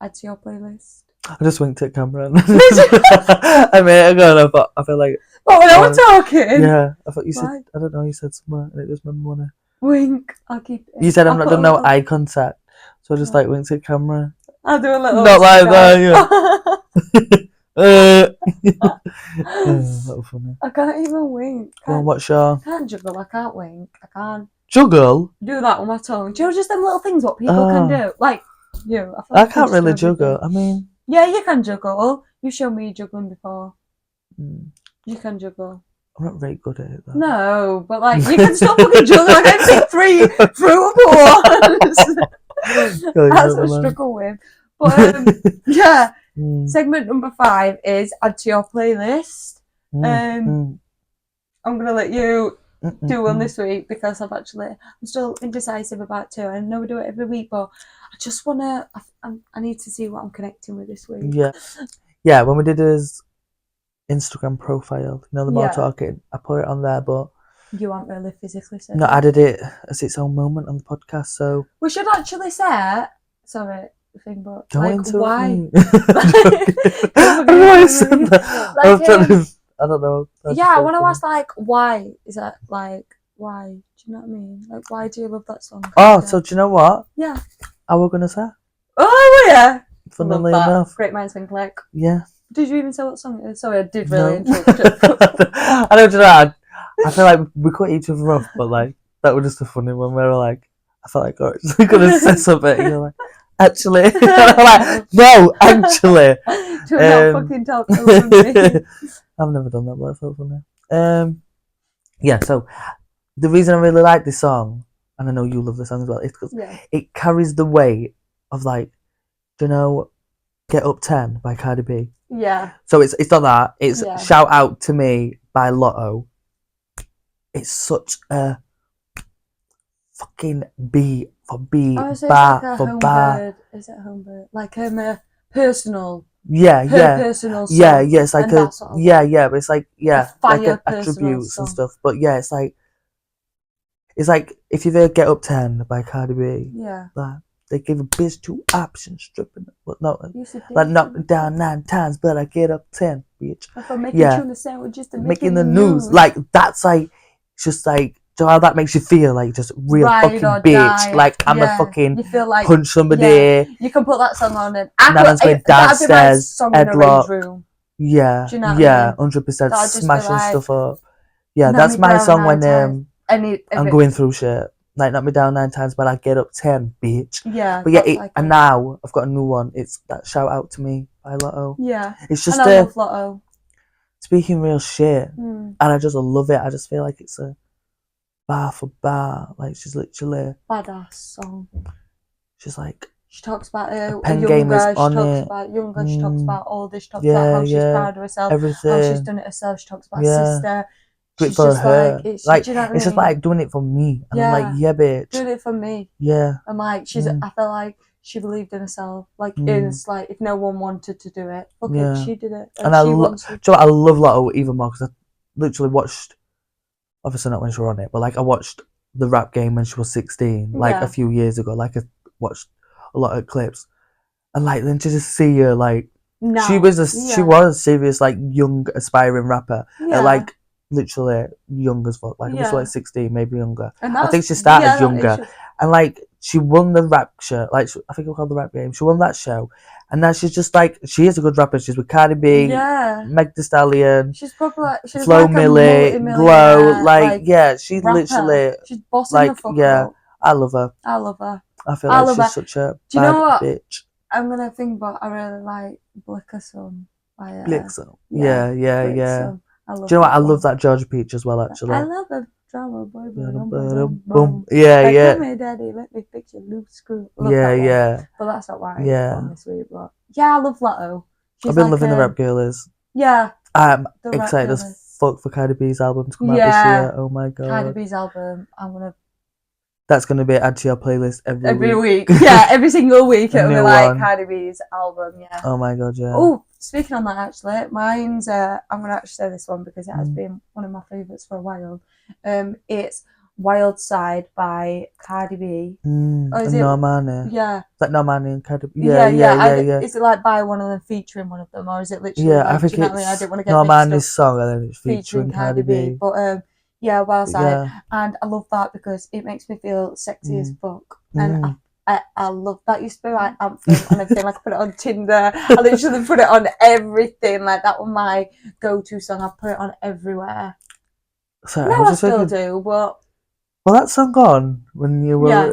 A: Add to your playlist.
B: I just winked at camera. I mean, I feel like.
A: Oh, when we're talking.
B: Yeah, I thought you said. I don't know. You said somewhere, and it just made me wanna
A: wink. I'll keep it.
B: You said I've not done no eye contact, so I just like winked at camera.
A: I'll do a little.
B: Not like that. Yeah. That was funny.
A: I can't even wink.
B: Go on, what's your?
A: I can't juggle. I can't wink. I can't.
B: Juggle.
A: Do that on my tongue. Do you know just them little things what people can do? Like you.
B: I can't really juggle. I mean.
A: Yeah, you can juggle. You showed me juggling before. You can juggle.
B: I'm not very good at it though.
A: No, but like you can still fucking juggle. I can pick 3 fruitable ones. That's what I struggle with. But yeah, segment number 5 is add to your playlist. I'm gonna let you do one this week because I'm still indecisive about 2. I know we do it every week, but I just wanna. I need to see what I'm connecting with this week.
B: Yeah. When we did his Instagram profile, the more talking, I put it on there, but
A: you aren't really physically saying.
B: No, added it as its own moment on the podcast. So we
A: should actually say. Sorry. Thing, but
B: don't
A: like, why?
B: I don't know.
A: Yeah, I want to ask like, why is that like? Why? Do you know what I mean? Like, why do you love that song?
B: So do you know what?
A: Yeah.
B: I was gonna say.
A: Oh yeah.
B: Funnily enough.
A: Great minds think alike.
B: Yeah.
A: Did you even say what song it is? Sorry, I did really interrupt you.
B: I don't know. I feel like we cut each other off, but like that was just a funny one where like I felt like we're gonna say something. And you're like. Actually, I'm like, no, actually.
A: Do not fucking talk over me.
B: I've never done that, but I felt funny. Yeah, so the reason I really like this song, and I know you love the song as well, is because it carries the weight of like, do you know, Get Up 10 by Cardi B?
A: Yeah.
B: So it's not that. It's Shout Out to Me by Lotto. It's such a fucking beat. For beat, bar for bar.
A: Is it Homebird? Like a personal.
B: Personal
A: song.
B: Yeah. It's like but it's like like attributes and stuff. But it's like if you've heard Get Up 10 by Cardi B.
A: Yeah.
B: Like they give a bitch 2 options, stripping it, but no, like knock me down 9 times, but I get up 10, bitch.
A: Making
B: the news. Like that's like just like. So how that makes you feel like just real fucking bitch,
A: die.
B: Like I'm a fucking
A: you feel like,
B: punch somebody.
A: You can put that song on and
B: Nana's going downstairs,
A: headlock.
B: Yeah,
A: do you know what I mean?
B: 100% smashing stuff up. Yeah, that's my song when I'm going through shit. Like knock me down 9 times, but I get up 10, bitch.
A: Yeah,
B: but and now I've got a new one. It's that Shout Out to Me by Lotto.
A: Yeah,
B: it's just
A: I love Lotto.
B: Speaking real shit, and I just love it. I just feel like it's a bar for bar. Like, she's literally,
A: Badass song.
B: she's like,
A: She talks about her
B: pen game is
A: younger, she
B: on
A: talks
B: it.
A: about younger, she talks about older, she talks
B: Yeah,
A: about how she's
B: yeah.
A: proud of herself,
B: Everything.
A: how she's done it herself, she talks about her
B: Yeah.
A: sister.
B: Do it
A: She's
B: for
A: just
B: her.
A: like, it's,
B: Like,
A: do you know what I
B: it's just
A: mean?
B: like doing it for me. And I'm like,
A: Yeah.
B: yeah, bitch.
A: Doing it for me.
B: Yeah.
A: And like, she's, I feel like she believed in herself. Like, it's like, if no one wanted to do it, okay, she did it.
B: And
A: she wants to.
B: Do you know what? I love Lotto even more because I literally watched, obviously not when she was on it, but like I watched the rap game when she was 16, like a few years ago. Like I watched a lot of clips, and like then to just see her like she was a serious like young aspiring rapper, and like literally young as fuck. Like I was like 16, maybe younger.
A: And
B: I think she started younger, and like she won the rap show. Like I think it was called the rap game. She won that show. And now she's just like, she is a good rapper. She's with Cardi B, Meg Thee Stallion,
A: she's probably like, she's
B: Flo
A: like
B: Milli, Glow, like yeah, she's
A: rapper.
B: literally
A: she's bossing
B: like
A: the fuck up.
B: I love her.
A: I love her.
B: I feel like she's such a bad bitch.
A: I'm gonna think about. I really like Blickerson.
B: Blixo. Yeah.
A: Blixo.
B: Do you know what? I love that Georgia Peach as well. Actually,
A: I love a drama boy.
B: Boom. Yeah.
A: Come here, daddy. Let me fix your loose screw.
B: Yeah.
A: But that's not why I on this week. But yeah, I love Lotto.
B: I've been loving the Rap Girlies.
A: Yeah.
B: I'm excited as fuck for Cardi B's album to come out this year. Oh my god.
A: Cardi B's album.
B: That's gonna be added to your playlist every
A: week. Yeah, every single week it'll be like Cardi B's album. Yeah.
B: Oh my god, yeah.
A: Oh, speaking on that, actually, mine's. I'm gonna actually say this one because it has been one of my favorites for a while. It's Wild Side by Cardi B.
B: Or is it Normani?
A: Yeah. Is
B: that Normani and Cardi B?
A: Yeah. Is it like by one of them featuring one of them, or is it literally?
B: Yeah,
A: like,
B: I think it's
A: I didn't want to get
B: Normani's song and then it's featuring Cardi B.
A: But yeah, Wild Side, and I love that because it makes me feel sexy as fuck, and I love that. Used to be my anthem and everything. Like I put it on Tinder. I literally put it on everything. Like that was my go-to song. I put it on everywhere.
B: Sorry,
A: no, I still do, but.
B: Well, that song gone when you were.
A: Yeah.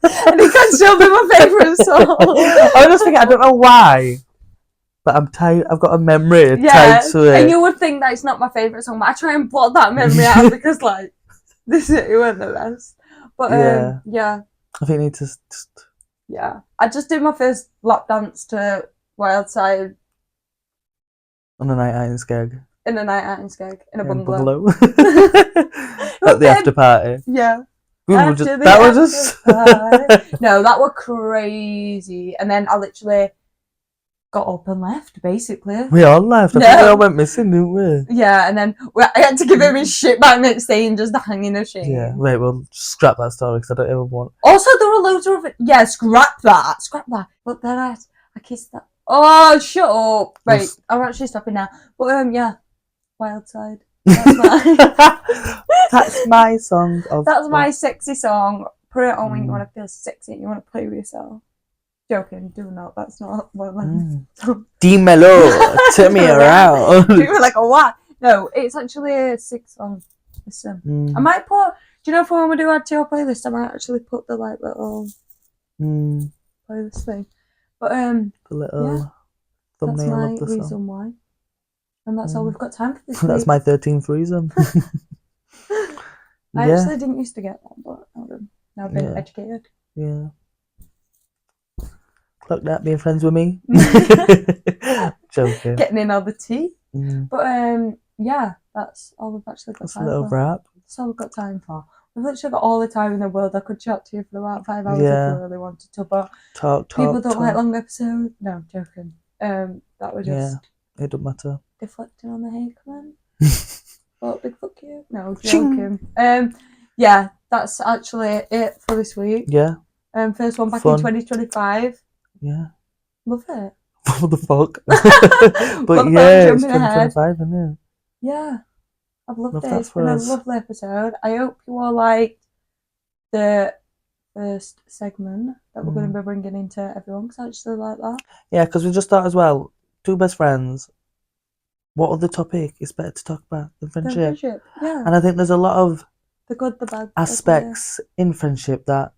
A: And it can still be my favourite song.
B: I was just thinking, I don't know why, but I'm tired. I've got a memory tied to it.
A: And you would think that it's not my favourite song, but I try and blot that memory out because, like, this is it wasn't the best. But yeah.
B: I think I need to.
A: Yeah, I just did my first lap dance to Wild Side
B: on a night out in Skeg.
A: In a night out in Skeg, in a bungalow.
B: At the after party.
A: Yeah.
B: No, that
A: was crazy. And then I literally got up and left, basically.
B: We all left. I think we all went missing, didn't we?
A: Yeah, and then I had to give him his shit back next day and just hang in a shame.
B: Yeah, wait, we'll scrap that story because I don't even want.
A: Also, there were loads of it. Yeah, scrap that. But then I kissed that. Oh, shut up. Right, I'm actually stopping now. But yeah. Wild Side.
B: That's my song.
A: That's my sexy song. Put it on when you want to feel sexy and you want to play with yourself. Joking, do not. That's not one of them.
B: Dímelo, turn me around.
A: Do it like a what? No, it's actually a 6 song. Listen, I might put. Do you know for when we do add to your playlist, I might actually put the like little playlist thing. But
B: the little thumbnail of the song.
A: Reason why. And that's all we've got time for this week.
B: That's my 13th reason.
A: I actually didn't used to get that, but now I've been educated.
B: Yeah. Clock that, being friends with me. Joking.
A: Getting in all the tea. But yeah, that's all we've actually got time for.
B: That's a little wrap.
A: That's all we've got time for. We've literally got all the time in the world. I could chat to you for about 5 hours if we really wanted to, but people don't like long episodes. No, I'm joking. That was just...
B: Yeah, it don't matter.
A: Deflecting on the hate comment. But big fuck you. No, joking. Yeah, that's actually it for this week.
B: Yeah.
A: First one back in 2025.
B: Yeah.
A: Love it.
B: What the fuck? But yeah, it's 2025, isn't it?
A: Yeah. I've loved it. It's been a lovely episode. I hope you all liked the first segment that we're going to be bringing into everyone, because I actually like that.
B: Yeah, because we just thought as well, 2 best friends, what other topic is better to talk about than friendship?
A: Yeah.
B: And I think there's a lot of
A: the good, the bad
B: aspects in friendship that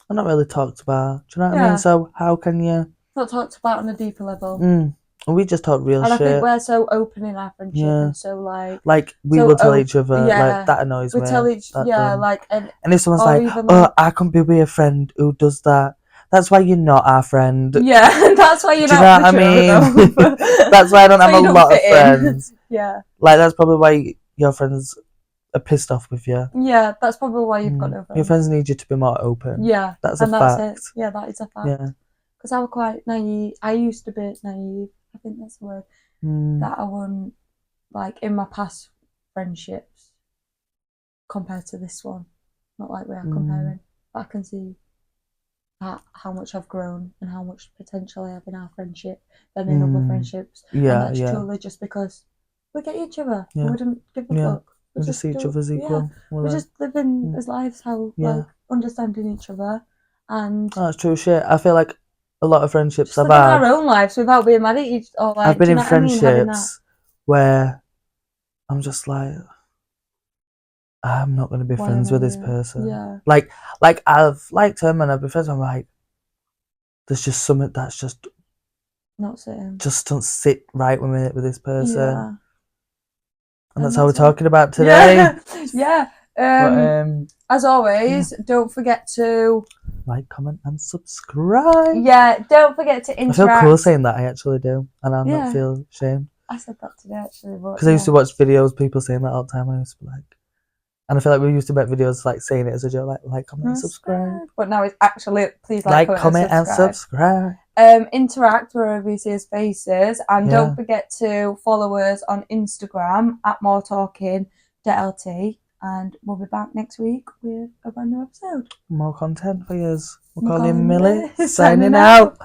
B: are not really talked about. Do you know what I mean? So how can you...
A: Not talked about on a deeper level.
B: And we just talk real
A: And I think
B: shit.
A: we're so open in our friendship
B: Yeah.
A: and so like
B: we
A: so
B: will tell each other,
A: yeah.
B: that annoys
A: we
B: me.
A: tell each
B: that
A: and
B: if someone's
A: or
B: like,
A: even,
B: oh, I can't be with a friend who does that, that's why you're not our friend.
A: yeah, that's why you're
B: Do you
A: not
B: know what I
A: mature
B: mean?
A: enough.
B: That's why I don't
A: That's
B: have
A: why
B: a
A: you
B: lot of
A: fit in.
B: friends.
A: Yeah.
B: Like, that's probably why your friends are pissed off with you.
A: Yeah, that's probably why you've got no friends.
B: Your friends need you to be more open.
A: Yeah,
B: That's
A: and
B: a
A: that's
B: fact.
A: it. Yeah, that is a fact.
B: Yeah.
A: Because I was quite naive. I used to be naive. I think that's the word. That I wouldn't, like, in my past friendships compared to this one. Not like we are comparing. But I can see how much I've grown and how much potential I have in our friendship than in other friendships.
B: Yeah,
A: and that's truly just because we get each other.
B: Yeah.
A: We wouldn't give a
B: Yeah.
A: fuck.
B: We just see each other as equal.
A: Yeah. We're just living as lives how, like, understanding each other. And
B: that's true shit. I feel like a lot of friendships
A: just
B: I've
A: living
B: had,
A: our own lives without being mad at each or like,
B: I've been
A: do you
B: in
A: know what I mean? Having that.
B: friendships where I'm just like, I'm not going to be friends with this person.
A: Yeah.
B: Like I've liked him and I've been friends with him. I'm like, there's just something that's just
A: not sitting.
B: Just don't sit right with me with this person.
A: Yeah.
B: And that's how we're talking about today.
A: Yeah. As always, don't forget to
B: like, comment, and subscribe.
A: Yeah, don't forget to interact.
B: I feel cool saying that. I actually do, and I don't feel ashamed.
A: I said that today actually,
B: because I used to watch videos, people saying that all the time. I used to be like, and I feel like we used to make videos like saying it as a joke, like, comment, and subscribe.
A: But now it's actually please
B: comment, and subscribe.
A: Interact wherever you see his faces, and don't forget to follow us on Instagram at moretalking.lt, and we'll be back next week with a brand new episode.
B: More content for you. We'll call you Millie, signing out.